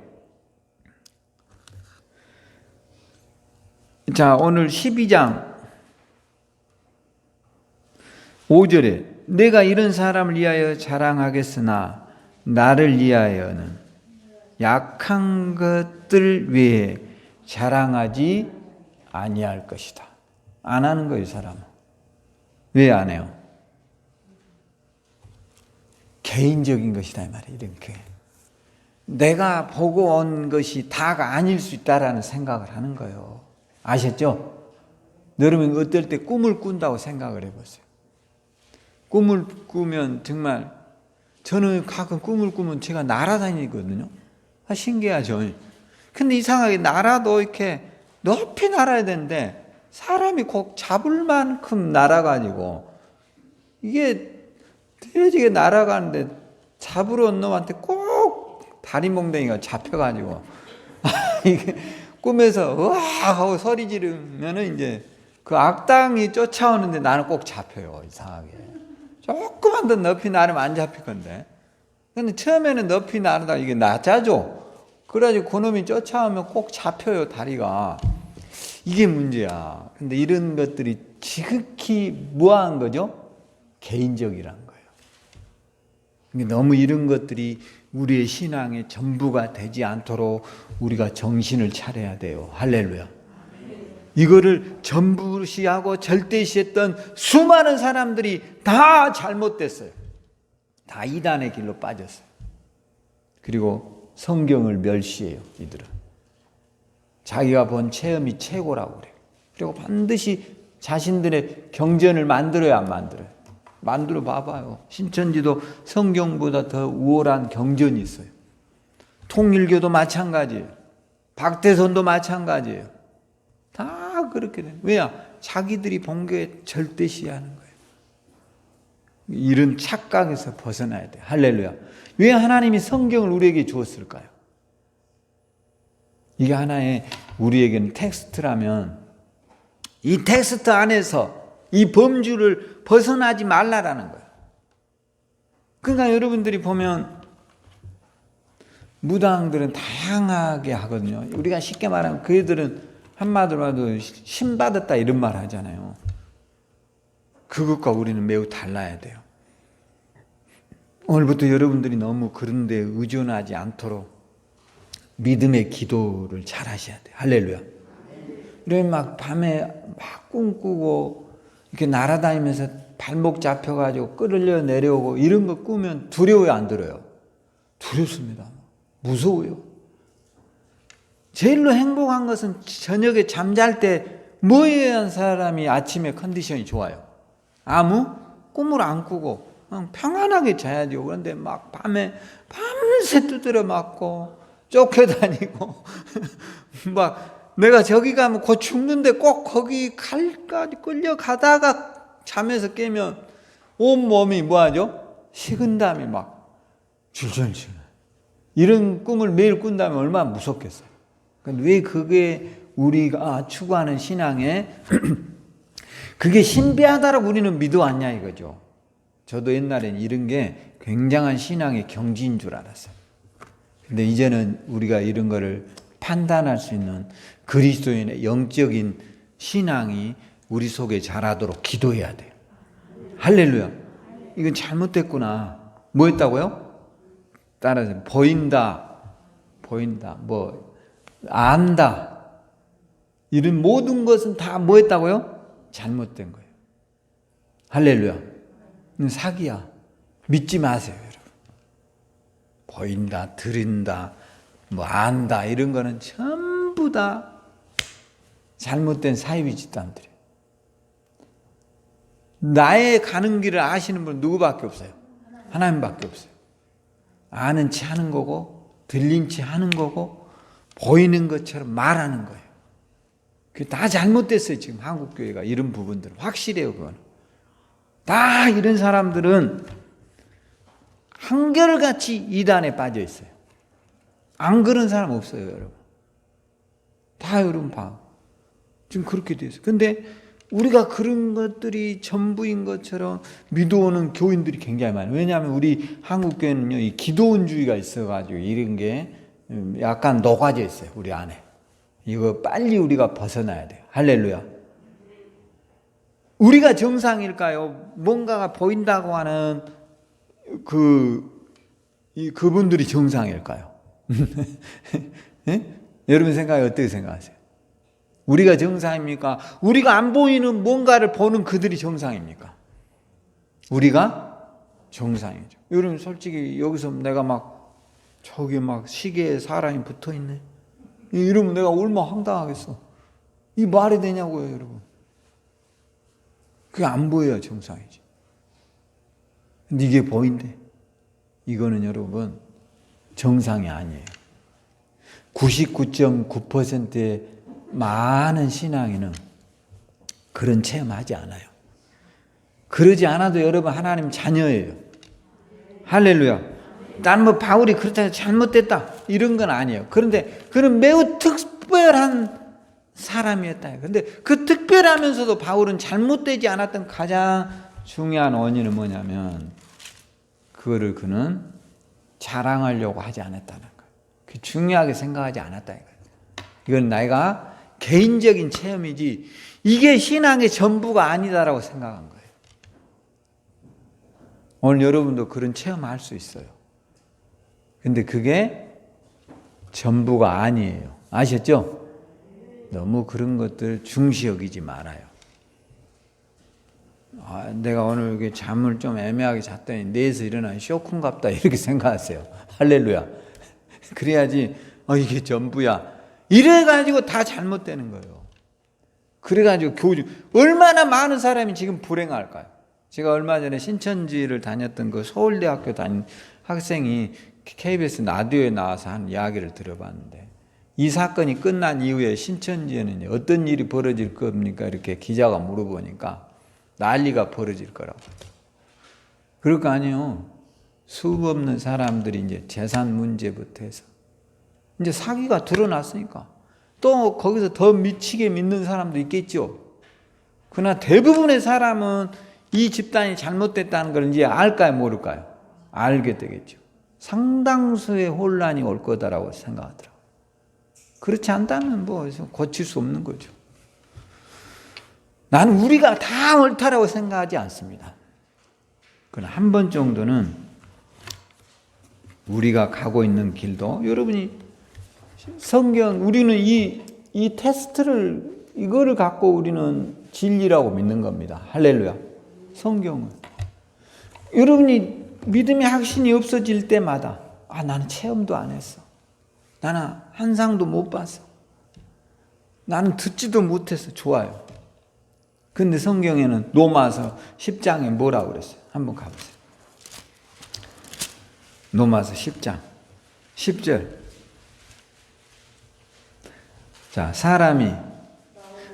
자, 오늘 12장 5절에 내가 이런 사람을 위하여 자랑하겠으나 나를 위하여는 약한 것들 외에 자랑하지 아니할 것이다. 안 하는 거예요, 사람은. 왜 안 해요? 개인적인 것이다 이 말이에요. 이렇게 내가 보고 온 것이 다가 아닐 수 있다라는 생각을 하는 거예요. 아셨죠? 여러분 어떨 때 꿈을 꾼다고 생각을 해보세요. 꿈을 꾸면 정말 저는 가끔 꿈을 꾸면 제가 날아다니거든요. 신기하죠. 근데 이상하게 날아도 이렇게 높이 날아야 되는데 사람이 꼭 잡을 만큼 날아가지고 이게 되지게 날아가는데 잡으러 온 놈한테 꼭 다리 몽댕이가 잡혀가지고 이게 꿈에서 으아 하고 소리 지르면은 이제 그 악당이 쫓아오는데 나는 꼭 잡혀요. 이상하게 조금만 더 높이 나르면 안 잡힐 건데 근데 처음에는 높이 나르다가 이게 낮아져. 그래가지고 그놈이 쫓아오면 꼭 잡혀요. 다리가. 이게 문제야. 근데 이런 것들이 지극히 무한 거죠? 개인적이란 거예요. 너무 이런 것들이 우리의 신앙의 전부가 되지 않도록 우리가 정신을 차려야 돼요. 할렐루야. 이거를 전부시하고 절대시했던 수많은 사람들이 다 잘못됐어요. 다 이단의 길로 빠졌어요. 그리고 성경을 멸시해요. 이들은. 자기가 본 체험이 최고라고 그래요. 그리고 반드시 자신들의 경전을 만들어야 안 만들어요. 만들어 봐봐요. 신천지도 성경보다 더 우월한 경전이 있어요. 통일교도 마찬가지예요. 박태선도 마찬가지예요. 다 그렇게 돼요. 왜냐? 자기들이 본 게 절대시하는 거예요. 이런 착각에서 벗어나야 돼요. 할렐루야. 왜 하나님이 성경을 우리에게 주었을까요? 이게 하나의 우리에게는 텍스트라면 이 텍스트 안에서 이 범주를 벗어나지 말라라는 거예요. 그러니까 여러분들이 보면 무당들은 다양하게 하거든요. 우리가 쉽게 말하면 그 애들은 한마디로 해도 신받았다 이런 말 하잖아요. 그것과 우리는 매우 달라야 돼요. 오늘부터 여러분들이 너무 그런 데 의존하지 않도록 믿음의 기도를 잘 하셔야 돼요. 할렐루야. 이러면 막 밤에 막 꿈꾸고 이렇게 날아다니면서 발목 잡혀가지고 끌려 내려오고 이런 거 꾸면 두려워요, 안 들어요? 두렵습니다. 무서워요. 제일로 행복한 것은 저녁에 잠잘 때 뭐에 한 사람이 아침에 컨디션이 좋아요? 아무 꿈을 안 꾸고 그냥 평안하게 자야죠. 그런데 막 밤에 밤새 두드려 맞고 쫓겨다니고 막 내가 저기 가면 곧 죽는데 꼭 거기 갈까지 끌려가다가 잠에서 깨면 온몸이 뭐하죠? 식은땀이 막 줄줄줄. 이런 꿈을 매일 꾼다면 얼마나 무섭겠어요. 왜 그게 우리가 추구하는 신앙에 그게 신비하다라고 우리는 믿어왔냐 이거죠. 저도 옛날엔 이런 게 굉장한 신앙의 경지인 줄 알았어요. 근데 이제는 우리가 이런 거를 판단할 수 있는 그리스도인의 영적인 신앙이 우리 속에 자라도록 기도해야 돼요. 할렐루야. 이건 잘못됐구나. 뭐 했다고요? 따라서 보인다, 뭐 안다. 이런 모든 것은 다 뭐 했다고요? 잘못된 거예요. 할렐루야. 이건 사기야. 믿지 마세요, 여러분. 보인다, 들은다, 뭐 안다 이런 거는 전부 다 잘못된 사이비 집단들이에요. 나의 가는 길을 아시는 분은 누구밖에 없어요? 하나님밖에 없어요. 아는 체 하는 거고 들린 체 하는 거고 보이는 것처럼 말하는 거예요. 그게 다 잘못됐어요. 지금 한국교회가 이런 부분들은 확실해요. 그건 다 이런 사람들은 한결같이 이단에 빠져 있어요. 안 그런 사람 없어요, 여러분. 다 여러분 봐. 지금 그렇게 돼 있어요. 근데 우리가 그런 것들이 전부인 것처럼 믿어오는 교인들이 굉장히 많아요. 왜냐하면 우리 한국교회는요, 이 기도원주의가 있어가지고 이런 게 약간 녹아져 있어요, 우리 안에. 이거 빨리 우리가 벗어나야 돼요. 할렐루야. 우리가 정상일까요? 뭔가가 보인다고 하는 그분들이 정상일까요? 네? 여러분 생각이 어떻게 생각하세요? 우리가 정상입니까? 우리가 안 보이는 뭔가를 보는 그들이 정상입니까? 우리가 정상이죠. 여러분 솔직히 여기서 내가 저기 시계에 사람이 붙어 있네. 이러면 내가 얼마나 황당하겠어. 이 말이 되냐고요, 여러분. 그게 안 보여야 정상이지. 근데 이게 보인대. 이거는 여러분 정상이 아니에요. 99.9%의 많은 신앙인은 그런 체험하지 않아요. 그러지 않아도 여러분 하나님 자녀예요. 할렐루야. 나는 바울이 그렇다고 잘못됐다 이런 건 아니에요. 그런데 그는 매우 특별한 사람이었다. 그런데 그 특별하면서도 바울은 잘못되지 않았던 가장 중요한 원인은 뭐냐면 그거를 그는 자랑하려고 하지 않았다는 거예요. 그 중요하게 생각하지 않았다는 거예요. 이건 내가 개인적인 체험이지 이게 신앙의 전부가 아니다라고 생각한 거예요. 오늘 여러분도 그런 체험할 수 있어요. 근데 그게 전부가 아니에요. 아셨죠? 너무 그런 것들 중시 여기지 말아요. 내가 오늘 이렇게 잠을 좀 애매하게 잤더니 내에서 일어난 쇼크인갑다 이렇게 생각하세요. 할렐루야. 그래야지 이게 전부야. 이래가지고 다 잘못되는 거예요. 그래가지고 얼마나 많은 사람이 지금 불행할까요? 제가 얼마 전에 신천지를 다녔던 그 서울대학교 다닌 학생이 KBS 라디오에 나와서 한 이야기를 들어봤는데 이 사건이 끝난 이후에 신천지에는 어떤 일이 벌어질 겁니까? 이렇게 기자가 물어보니까 난리가 벌어질 거라고. 그럴 거 아니에요. 수업 없는 사람들이 이제 재산 문제부터 해서 이제 사기가 드러났으니까 또 거기서 더 미치게 믿는 사람도 있겠죠. 그러나 대부분의 사람은 이 집단이 잘못됐다는 걸 이제 알까요, 모를까요? 알게 되겠죠. 상당수의 혼란이 올 거다라고 생각하더라고요. 그렇지 않다면 고칠 수 없는 거죠. 나는 우리가 다 옳다라고 생각하지 않습니다. 그러나 한 번 정도는 우리가 가고 있는 길도 여러분이 우리는 이 테스트를 이거를 갖고 우리는 진리라고 믿는 겁니다. 할렐루야. 성경은 여러분이 믿음의 확신이 없어질 때마다 나는 체험도 안 했어. 나는 환상도 못 봤어. 나는 듣지도 못했어. 좋아요. 근데 성경에는 로마서 10장에 뭐라고 그랬어요? 한번 가보세요. 로마서 10장 10절. 자, 사람이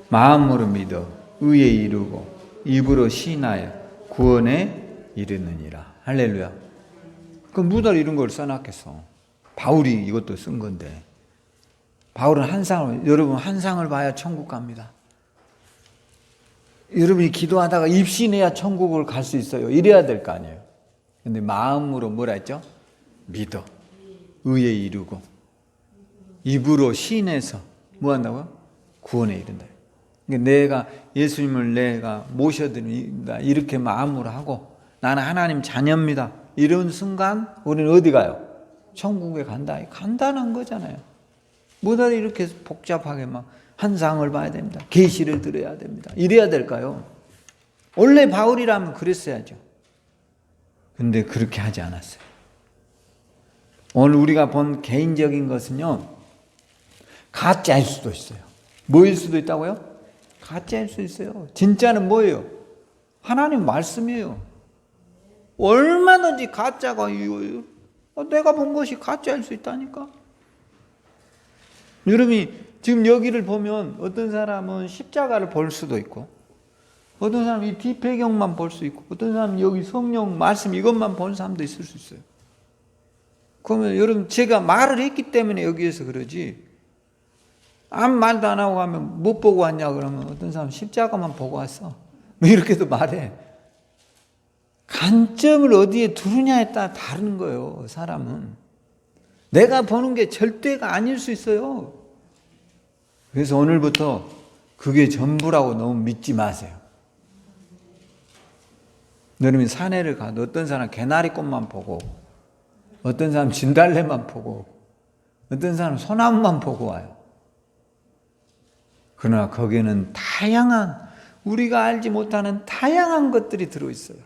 마음으로 믿어 의에 이르고 입으로 시인하여 구원에 이르느니라. 할렐루야. 그 무달 이런 걸 써놨겠어. 바울이 이것도 쓴 건데. 바울은 여러분 환상을 봐야 천국 갑니다. 여러분이 기도하다가 입신해야 천국을 갈 수 있어요. 이래야 될 거 아니에요. 근데 마음으로 뭐라 했죠? 믿어. 의에 이르고 입으로 시인해서 뭐 한다고요? 구원에 이른다. 그러니까 내가 예수님을 내가 모셔드린다 이렇게 마음으로 하고 나는 하나님 자녀입니다. 이런 순간 우리는 어디 가요? 천국에 간다. 간단한 거잖아요. 뭐다 이렇게 복잡하게 막 환상을 봐야 됩니다. 계시를 들어야 됩니다. 이래야 될까요? 원래 바울이라면 그랬어야죠. 근데 그렇게 하지 않았어요. 오늘 우리가 본 개인적인 것은요, 가짜일 수도 있어요. 뭐일 수도 있다고요? 가짜일 수 있어요. 진짜는 뭐예요? 하나님 말씀이에요. 얼마든지 가짜가 내가 본 것이 가짜일 수 있다니까. 여러분이 지금 여기를 보면 어떤 사람은 십자가를 볼 수도 있고 어떤 사람은 이 뒷배경만 볼 수 있고 어떤 사람은 여기 성령 말씀 이것만 본 사람도 있을 수 있어요. 그러면 여러분 제가 말을 했기 때문에 여기에서 그러지 아무 말도 안 하고 가면 못 보고 왔냐 그러면 어떤 사람은 십자가만 보고 왔어. 뭐 이렇게도 말해. 관점을 어디에 두느냐에 따라 다른 거예요. 사람은. 내가 보는 게 절대가 아닐 수 있어요. 그래서 오늘부터 그게 전부라고 너무 믿지 마세요. 여러분이 산에를 가도 어떤 사람 개나리꽃만 보고 어떤 사람 진달래만 보고 어떤 사람 소나무만 보고 와요. 그러나 거기에는 다양한 우리가 알지 못하는 다양한 것들이 들어있어요.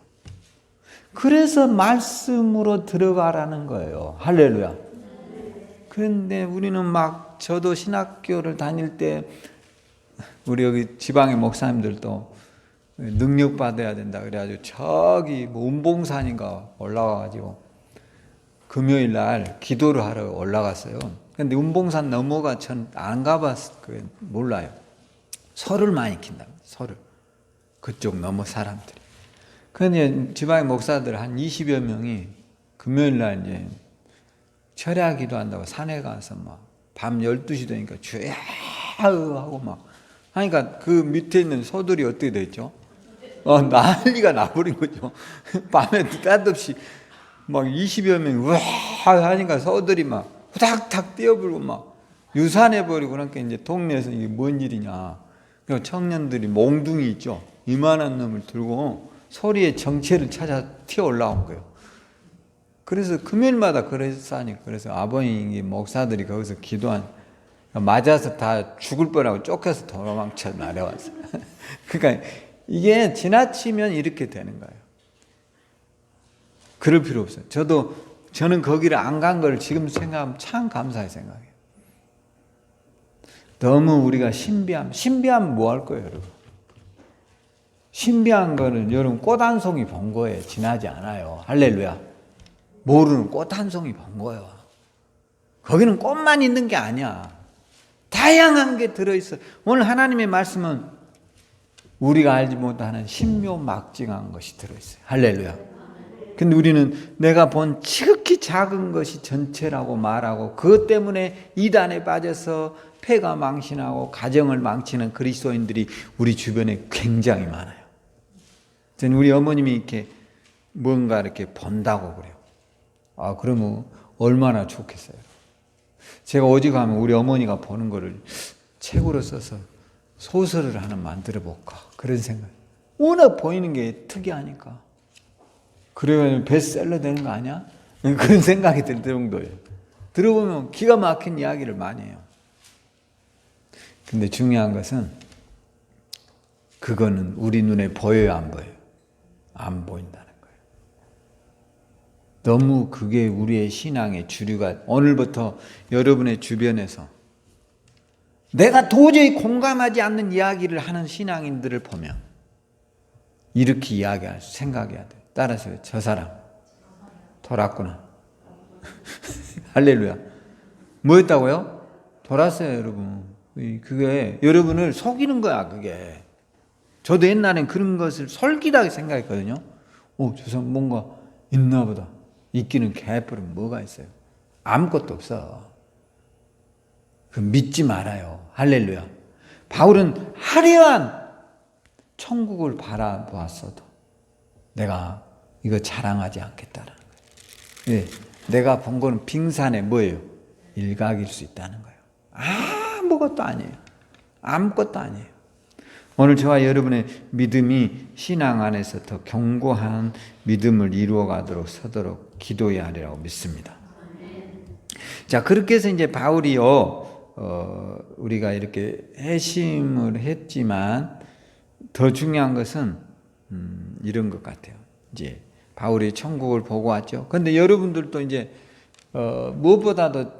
그래서 말씀으로 들어가라는 거예요. 할렐루야. 그런데 우리는 막 저도 신학교를 다닐 때 우리 여기 지방의 목사님들도 능력 받아야 된다 그래가지고 저기 뭐 운봉산인가 올라가가지고 금요일 날 기도를 하러 올라갔어요. 근데 운봉산 넘어가 전 안 가봤 몰라요. 설을 많이 킨다. 설을 그쪽 넘어 사람들이. 그런데 지방의 목사들 한 20여 명이 금요일 날 이제 철야 기도한다고 산에 가서 막 밤 12시 되니까 주야 하고 막 하니까 그 밑에 있는 소들이 어떻게 됐죠? 난리가 나버린 거죠. 밤에 때없이 막 20여 명이 와 하니까 소들이 막 후닥닥 뛰어불고 막 유산해버리고 그러니까 이제 동네에서 이게 뭔 일이냐. 그리고 청년들이 몽둥이 있죠. 이만한 놈을 들고 소리의 정체를 찾아 튀어 올라온 거예요. 그래서 금요일마다 그랬으니까 그래서 아버님 목사들이 거기서 기도한 맞아서 다 죽을 뻔하고 쫓겨서 도망쳐 나려왔어요. 그러니까 이게 지나치면 이렇게 되는 거예요. 그럴 필요 없어요. 저는 거기를 안 간 걸 지금 생각하면 참 감사히 생각해요. 너무 우리가 신비하면 뭐 할 거예요, 여러분? 신비한 거는 여러분 꽃 한 송이 본 거예요. 지나지 않아요. 할렐루야. 모르는 꽃 한 송이 본 거예요. 거기는 꽃만 있는 게 아니야. 다양한 게 들어있어. 오늘 하나님의 말씀은 우리가 알지 못하는 신묘막징한 것이 들어있어요. 할렐루야. 근데 우리는 내가 본 지극히 작은 것이 전체라고 말하고 그것 때문에 이단에 빠져서 폐가 망신하고 가정을 망치는 그리스도인들이 우리 주변에 굉장히 많아요. 저는 우리 어머님이 이렇게 뭔가 이렇게 본다고 그래요. 그러면 얼마나 좋겠어요. 제가 어디 가면 우리 어머니가 보는 거를 책으로 써서 소설을 하나 만들어 볼까 그런 생각. 워낙 보이는 게 특이하니까. 그래가지고 베스트셀러 되는 거 아니야? 그런 생각이 들 정도예요. 들어보면 기가 막힌 이야기를 많이 해요. 근데 중요한 것은 그거는 우리 눈에 보여요, 안 보여요? 안 보인다는 거예요. 너무 그게 우리의 신앙의 주류가 오늘부터 여러분의 주변에서 내가 도저히 공감하지 않는 이야기를 하는 신앙인들을 보면 이렇게 생각해야 돼요. 따라서 저 사람 돌았구나. 할렐루야. 뭐였다고요? 돌았어요, 여러분. 그게 여러분을 속이는 거야, 그게. 저도 옛날엔 그런 것을 솔깃하게 생각했거든요. 저 사람 뭔가 있나 보다. 있기는 개뿔은 뭐가 있어요? 아무것도 없어. 믿지 말아요. 할렐루야. 바울은 화려한 천국을 바라보았어도 내가 이거 자랑하지 않겠다는 거예요. 예, 내가 본 거는 빙산의 뭐예요? 일각일 수 있다는 거예요. 아무것도 아니에요. 아무것도 아니에요. 오늘 저와 여러분의 믿음이 신앙 안에서 더 견고한 믿음을 이루어가도록 서도록 기도해야 하리라고 믿습니다. 자, 그렇게 해서 이제 바울이요, 우리가 이렇게 회심을 했지만 더 중요한 것은 이런 것 같아요. 이제 바울이 천국을 보고 왔죠. 그런데 여러분들도 이제 무엇보다도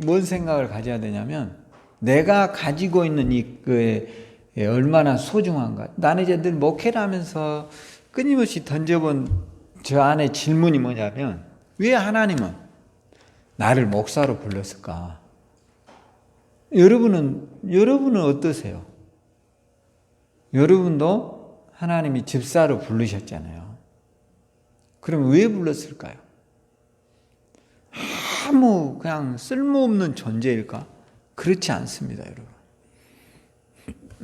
뭔 생각을 가져야 되냐면 내가 가지고 있는 이거에 얼마나 소중한가. 나는 이제 늘 목회를 하면서 끊임없이 던져본 저 안에 질문이 뭐냐면 왜 하나님은 나를 목사로 불렀을까? 여러분은 어떠세요? 여러분도 하나님이 집사로 부르셨잖아요. 그럼 왜 불렀을까요? 아무 그냥 쓸모없는 존재일까? 그렇지 않습니다, 여러분.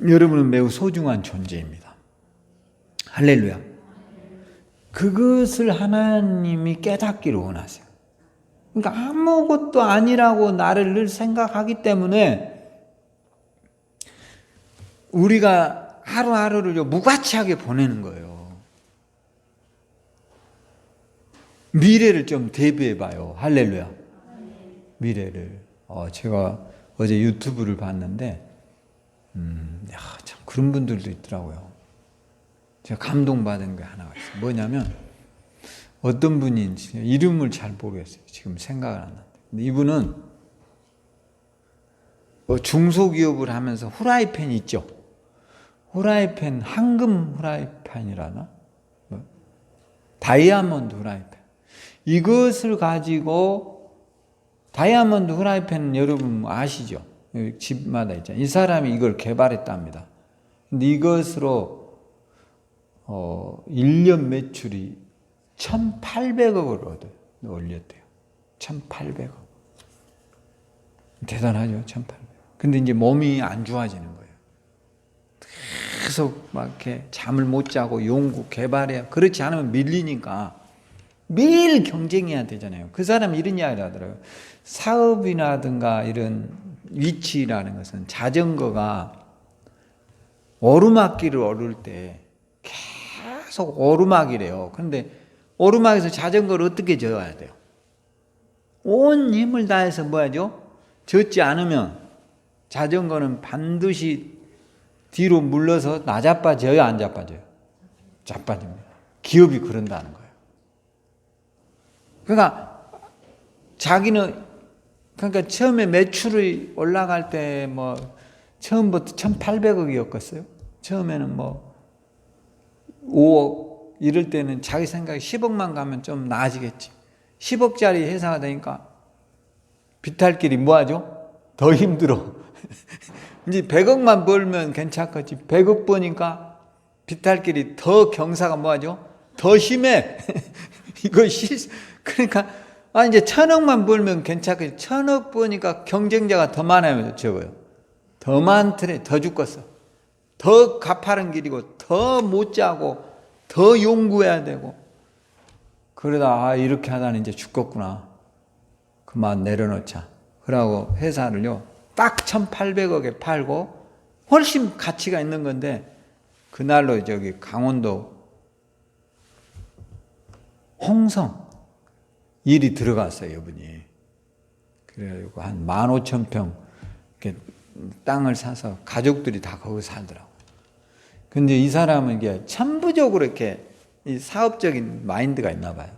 여러분은 매우 소중한 존재입니다. 할렐루야. 그것을 하나님이 깨닫기를 원하세요. 그러니까 아무것도 아니라고 나를 늘 생각하기 때문에 우리가 하루하루를 무가치하게 보내는 거예요. 미래를 좀 대비해 봐요. 할렐루야. 미래를. 제가 어제 유튜브를 봤는데 참 그런 분들도 있더라고요. 제가 감동받은 게 하나가 있어요. 뭐냐면 어떤 분인지 이름을 잘 모르겠어요. 지금 생각을 안 나는데. 근데 이분은 중소기업을 하면서 후라이팬 있죠. 후라이팬, 황금 후라이팬이라나? 다이아몬드 후라이팬. 이것을 가지고 다이아몬드 후라이팬 여러분 아시죠? 집마다 있잖아요. 이 사람이 이걸 개발했답니다. 근데 이것으로 1년 매출이 1,800억을 올렸대요. 1,800억. 대단하죠, 1,800억. 근데 이제 몸이 안 좋아지는 거예요. 계속 막 이렇게 잠을 못 자고 연구, 개발해야, 그렇지 않으면 밀리니까 매일 경쟁해야 되잖아요. 그 사람이 이런 이야기를 하더라고요. 사업이라든가 이런 위치라는 것은 자전거가 오르막길을 오를 때 계속 오르막이래요. 그런데 오르막에서 자전거를 어떻게 져야 돼요? 온 힘을 다해서 뭐 하죠? 젓지 않으면 자전거는 반드시 뒤로 물러서 나자빠져요, 안 자빠져요? 자빠집니다. 기업이 그런다는 거예요. 그러니까 자기는 그러니까 처음에 매출이 올라갈 때 뭐 처음부터 1,800억이었겠어요. 처음에는 뭐 5억 이럴 때는 자기 생각에 10억만 가면 좀 나아지겠지. 10억짜리 회사가 되니까 빚할 길이 뭐하죠? 더 힘들어. 이제 100억만 벌면 괜찮겠지. 100억 버니까 빚할 길이 더 경사가 뭐하죠? 더 심해. 이거 그러니까 이제 1,000억만 벌면 괜찮겠지. 1,000억 버니까 경쟁자가 더 많아요, 적어요. 더 많더래, 더 죽겠어. 더 가파른 길이고, 더 못 자고, 더 연구해야 되고. 그러다 이렇게 하다니 이제 죽겠구나. 그만 내려놓자. 그러고 회사를요 딱 1,800억에 팔고 훨씬 가치가 있는 건데 그날로 저기 강원도 홍성 일이 들어갔어요, 이분이. 그래가지고 한 15,000평 이렇게 땅을 사서 가족들이 다 거기서 살더라고요. 근데 이 사람은 이게 천부적으로 이렇게 이 사업적인 마인드가 있나 봐요.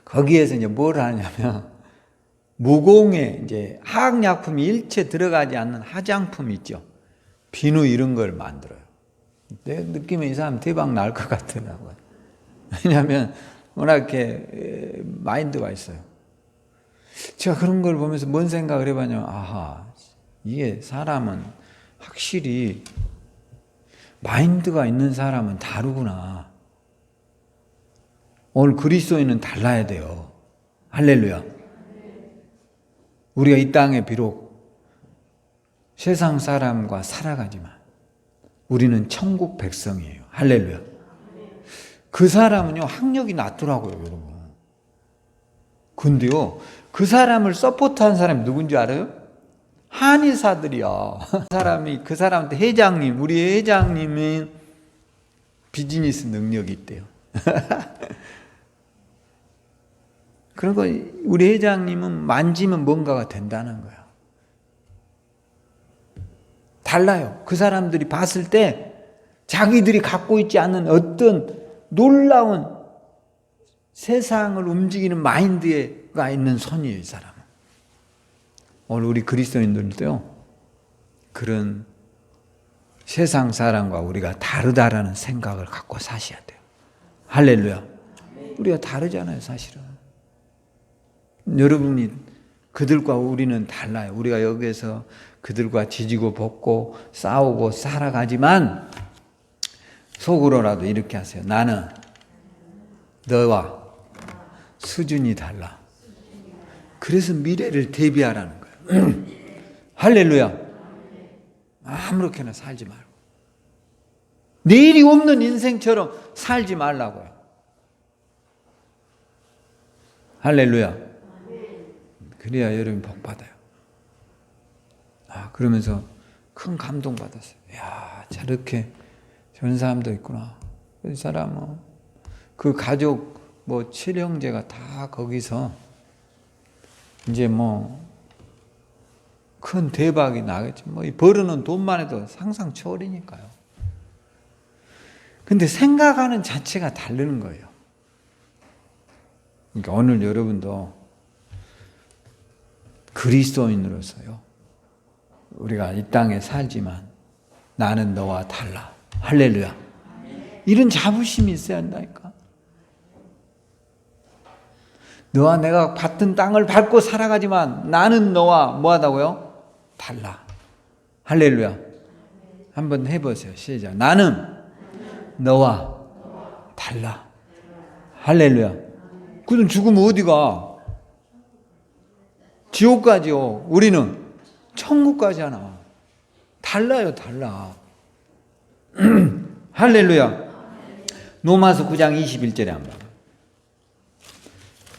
거기에서 이제 뭘 하냐면 무공해 이제 화학약품이 일체 들어가지 않는 화장품 있죠. 비누 이런 걸 만들어요. 내 느낌에 이 사람 대박 날 것 같더라고요. 왜냐하면 워낙 이렇게 마인드가 있어요. 제가 그런 걸 보면서 뭔 생각을 해봤냐면 아하, 이게 사람은 확실히 마인드가 있는 사람은 다르구나. 오늘 그리스도인은 달라야 돼요. 할렐루야. 우리가 이 땅에 비록 세상 사람과 살아가지만 우리는 천국 백성이에요. 할렐루야. 그 사람은요, 학력이 낮더라고요, 여러분. 근데요, 그 사람을 서포트한 사람이 누군지 알아요? 한의사들이야. 그 사람한테 회장님, 우리 회장님은 비즈니스 능력이 있대요. 그리고 우리 회장님은 만지면 뭔가가 된다는 거야. 달라요. 그 사람들이 봤을 때 자기들이 갖고 있지 않은 어떤 놀라운 세상을 움직이는 마인드가 있는 손이에요, 이 사람은. 오늘 우리 그리스도인들도요, 그런 세상 사람과 우리가 다르다라는 생각을 갖고 사셔야 돼요. 할렐루야. 우리가 다르잖아요, 사실은. 여러분이 그들과 우리는 달라요. 우리가 여기에서 그들과 지지고 볶고 싸우고 살아가지만 속으로라도 이렇게 하세요. 나는 너와 수준이 달라. 그래서 미래를 대비하라는 거예요. 할렐루야. 아무렇게나 살지 말고. 내일이 없는 인생처럼 살지 말라고요. 할렐루야. 그래야 여러분 복 받아요. 그러면서 큰 감동 받았어요. 야, 저런 사람도 있구나. 이 사람은 그 가족 칠형제가 다 거기서 이제 큰 대박이 나겠지. 이 벌어놓은 돈만 해도 상상 초월이니까요. 근데 생각하는 자체가 다르는 거예요. 그러니까 오늘 여러분도 그리스도인으로서요, 우리가 이 땅에 살지만 나는 너와 달라. 할렐루야. 이런 자부심이 있어야 한다니까. 너와 내가 같은 땅을 밟고 살아가지만 나는 너와 뭐하다고요? 달라. 할렐루야. 한번 해보세요. 시작. 나는 너와 달라. 할렐루야. 그럼 죽으면 어디가? 지옥까지요. 우리는 천국까지잖아. 달라요, 달라. 할렐루야. 로마서 9장 21절에 한번.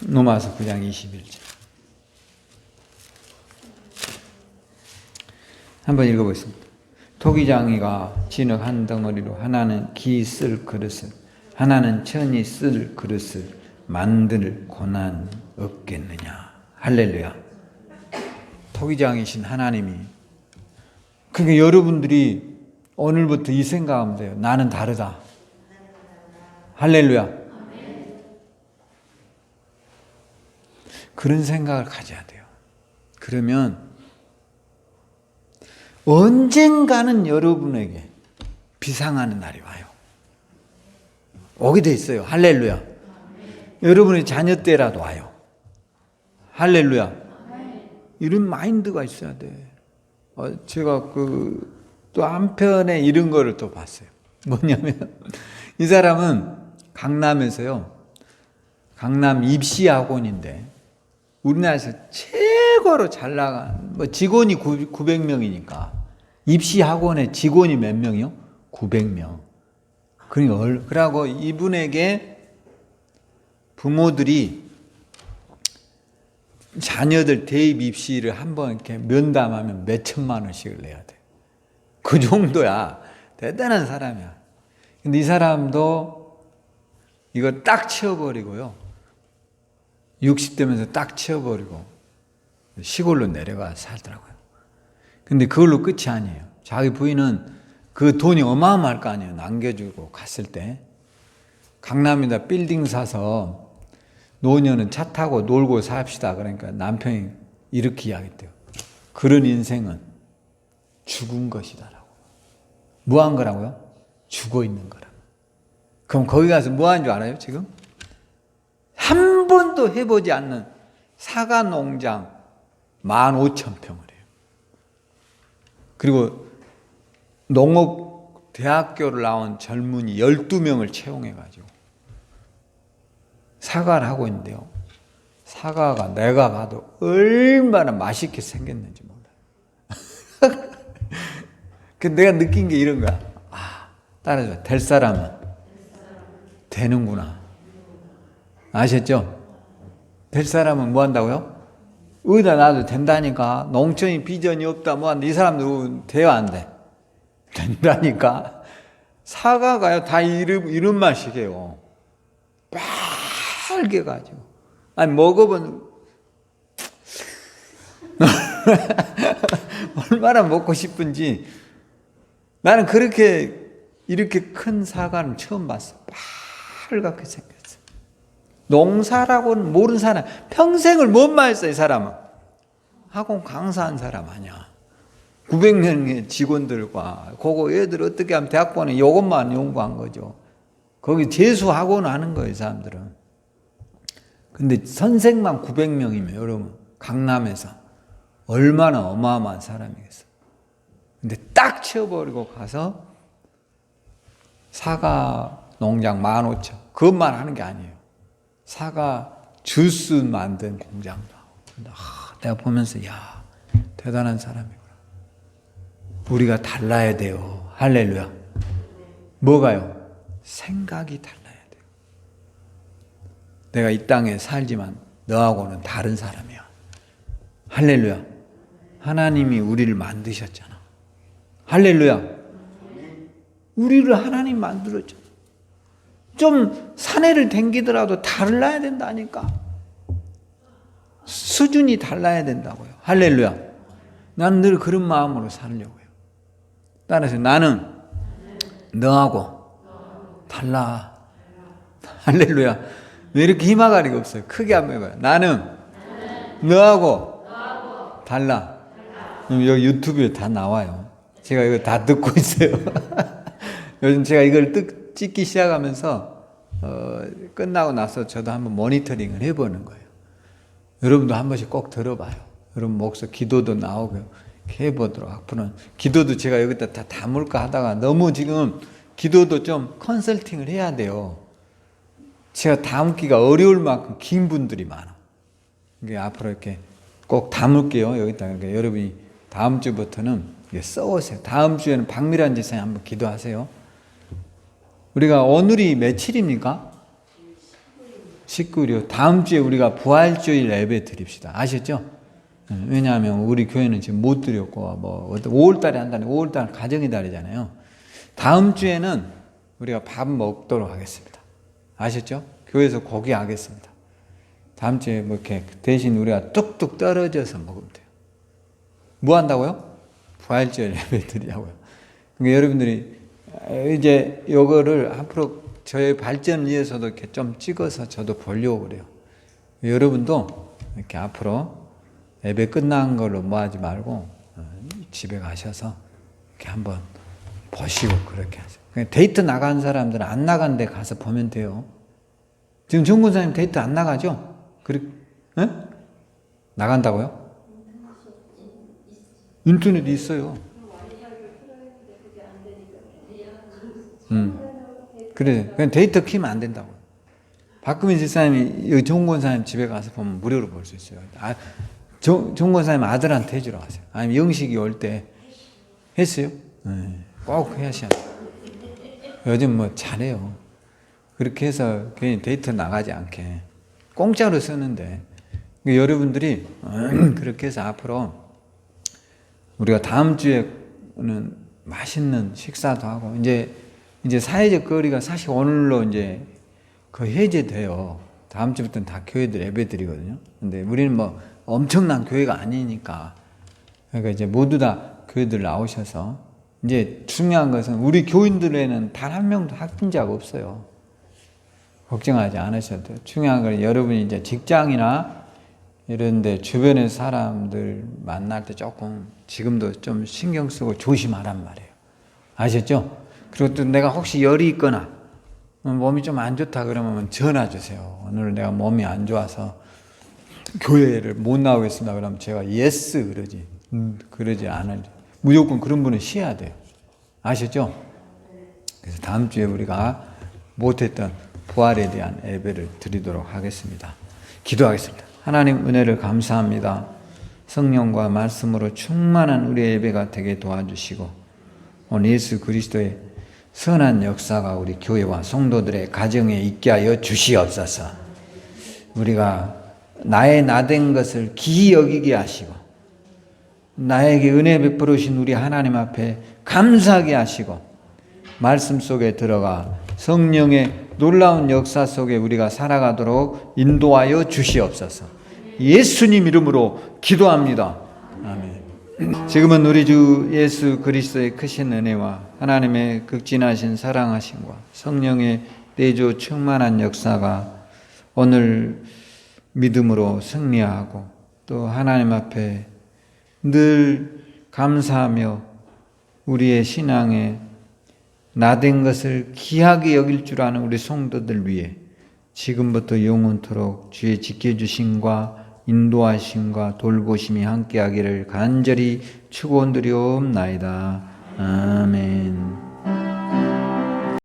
로마서 9장 21절. 한번 읽어보겠습니다. 토기장이가 진흙 한 덩어리로 하나는 기 쓸 그릇을, 하나는 천이 쓸 그릇을 만들 고난 없겠느냐. 할렐루야. 토기장이신 하나님이, 그러니까 여러분들이 오늘부터 이 생각하면 돼요. 나는 다르다. 할렐루야. 그런 생각을 가져야 돼요. 그러면 언젠가는 여러분에게 비상하는 날이 와요. 오게 돼 있어요. 할렐루야. 여러분의 자녀 때라도 와요. 할렐루야. 이런 마인드가 있어야 돼. 제가 또 한편에 이런 거를 또 봤어요. 뭐냐면 이 사람은 강남에서요, 강남 입시학원인데 우리나라에서 최고로 잘 나간, 직원이 900명이니까 입시학원에 직원이 몇 명이요? 900명. 그러고 이분에게 부모들이 자녀들 대입 입시를 한번 이렇게 면담하면 몇 천만 원씩을 내야 돼. 그 정도야. 대단한 사람이야. 근데 이 사람도 이거 딱 치워버리고요, 60대면서 딱 치워버리고 시골로 내려가 살더라고요. 근데 그걸로 끝이 아니에요. 자기 부인은 그 돈이 어마어마할 거 아니에요. 남겨주고 갔을 때. 강남에다 빌딩 사서 노년은 차 타고 놀고 삽시다. 그러니까 남편이 이렇게 이야기했대요. 그런 인생은 죽은 것이다라고. 뭐 한 거라고요? 죽어 있는 거라. 그럼 거기 가서 뭐 하는 줄 알아요, 지금? 한 번도 해보지 않는 사과 농장 15,000평을 해요. 그리고 농업대학교를 나온 젊은이 12명을 채용해가지고 사과를 하고 있는데요. 사과가 내가 봐도 얼마나 맛있게 생겼는지 몰라요. 그 내가 느낀 게 이런 거야. 따라줘. 될 사람은 되는구나. 아셨죠? 될 사람은 뭐 한다고요? 어디다 놔도 된다니까. 농촌이 비전이 없다 뭐 한다. 이 사람들 돼요 안 돼? 된다니까. 사과가요 다 이런 맛이에요. 빨개 가지고. 아니 먹어본 얼마나 먹고 싶은지. 나는 이렇게 큰 사과는 처음 봤어. 빨갛게 생겼어. 농사라고는 모르는 사람, 평생을 못만 했어 이 사람은. 학원 강사한 사람 아니야. 900명의 직원들과 그거 애들 어떻게 하면 대학 보내 이것만 연구한 거죠. 거기 재수학원 하는 거예요 이 사람들은. 근데 선생만 900명이면 여러분 강남에서 얼마나 어마어마한 사람이겠어. 근데 딱 치워버리고 가서 사과 농장 15,000 그것만 하는 게 아니에요. 사과 주스 만든 공장도 하고. 내가 보면서 야 대단한 사람이구나. 우리가 달라야 돼요. 할렐루야. 뭐가요? 생각이 달라야 돼요. 내가 이 땅에 살지만 너하고는 다른 사람이야. 할렐루야. 하나님이 우리를 만드셨잖아. 할렐루야. 우리를 하나님 만들었죠. 좀 사내를 댕기더라도 달라야 된다니까. 수준이 달라야 된다고요. 할렐루야. 난 늘 그런 마음으로 살려고요. 따라서 나는 너하고 달라. 할렐루야. 왜 이렇게 희망가리가 없어요? 크게 한번 해봐요. 나는 너하고 달라. 여기 유튜브에 다 나와요. 제가 이거 다 듣고 있어요. 요즘 제가 이걸 찍기 시작하면서 끝나고 나서 저도 한번 모니터링을 해보는 거예요. 여러분도 한 번씩 꼭 들어봐요. 여러분 목소 기도도 나오고 이렇게 해보도록. 앞으로는 기도도 제가 여기다 다 담을까 하다가 너무 지금 기도도 좀 컨설팅을 해야 돼요. 제가 담기가 어려울 만큼 긴 분들이 많아. 그러니까 앞으로 이렇게 꼭 담을게요. 여기다. 그러니까 여러분이 다음 주부터는 써오세요. 다음 주에는 박미란 지사님 한번 기도하세요. 우리가 오늘이 며칠입니까? 19일이요. 다음 주에 우리가 부활주일 예배 드립시다. 아셨죠? 왜냐하면 우리 교회는 지금 못 드렸고, 5월달에 한다는 5월달 가정의 달이잖아요. 다음 주에는 우리가 밥 먹도록 하겠습니다. 아셨죠? 교회에서 고기 하겠습니다. 다음 주에 뭐 이렇게 대신 우리가 뚝뚝 떨어져서 먹으면 돼요. 뭐 한다고요? 부활주일 예배 드리자고요. 그러니까 여러분들이 이제 요거를 앞으로 저의 발전을 위해서도 이렇게 좀 찍어서 저도 보려고 그래요. 여러분도 이렇게 앞으로 예배 끝난 걸로 뭐 하지 말고 집에 가셔서 이렇게 한번 보시고 그렇게 하세요. 데이트 나간 사람들은 안 나간 데 가서 보면 돼요. 지금 정권사님 데이트 안 나가죠? 나간다고요? 인터넷 있어요. 그래. 그냥 데이터 키면 안 된다고. 박금인 집사님이 정권사님 집에 가서 보면 무료로 볼 수 있어요. 정권사님 아들한테 해주러 가세요. 아니면 영식이 올 때 했어요? 꼭 해야지. 요즘 뭐 잘해요. 그렇게 해서 괜히 데이터 나가지 않게 공짜로 쓰는데 여러분들이 그렇게 해서 앞으로 우리가 다음 주에는 맛있는 식사도 하고 이제 사회적 거리가 사실 오늘로 이제 거의 해제돼요. 다음 주부터는 다 교회들 예배 드리거든요. 근데 우리는 뭐 엄청난 교회가 아니니까 그러니까 이제 모두 다 교회들 나오셔서 이제 중요한 것은 우리 교인들에는 단 한 명도 확진자가 없어요. 걱정하지 않으셔도 돼요. 중요한 건 여러분이 이제 직장이나 이런 데 주변의 사람들 만날 때 조금 지금도 좀 신경 쓰고 조심하란 말이에요. 아셨죠? 그리고 또 내가 혹시 열이 있거나 몸이 좀 안 좋다 그러면 전화 주세요. 오늘 내가 몸이 안 좋아서 교회를 못 나오겠습니다. 그러면 제가 예스 그러지. 그러지 않을. 무조건 그런 분은 쉬어야 돼요. 아셨죠? 그래서 다음 주에 우리가 못했던 부활에 대한 예배를 드리도록 하겠습니다. 기도하겠습니다. 하나님 은혜를 감사합니다. 성령과 말씀으로 충만한 우리의 예배가 되게 도와주시고 오늘 예수 그리스도의 선한 역사가 우리 교회와 성도들의 가정에 있게 하여 주시옵소서. 우리가 나의 나된 것을 기이 여기게 하시고 나에게 은혜 베풀으신 우리 하나님 앞에 감사하게 하시고 말씀 속에 들어가 성령의 놀라운 역사 속에 우리가 살아가도록 인도하여 주시옵소서. 예수님 이름으로 기도합니다. 아멘. 지금은 우리 주 예수 그리스도의 크신 은혜와 하나님의 극진하신 사랑하심과 성령의 내주 충만한 역사가 오늘 믿음으로 승리하고 또 하나님 앞에 늘 감사하며 우리의 신앙에 나된 것을 귀하게 여길 줄 아는 우리 성도들 위해 지금부터 영원토록 주의 지켜주심과 인도하심과 돌보심이 함께하기를 간절히 축원드리옵나이다. 아멘.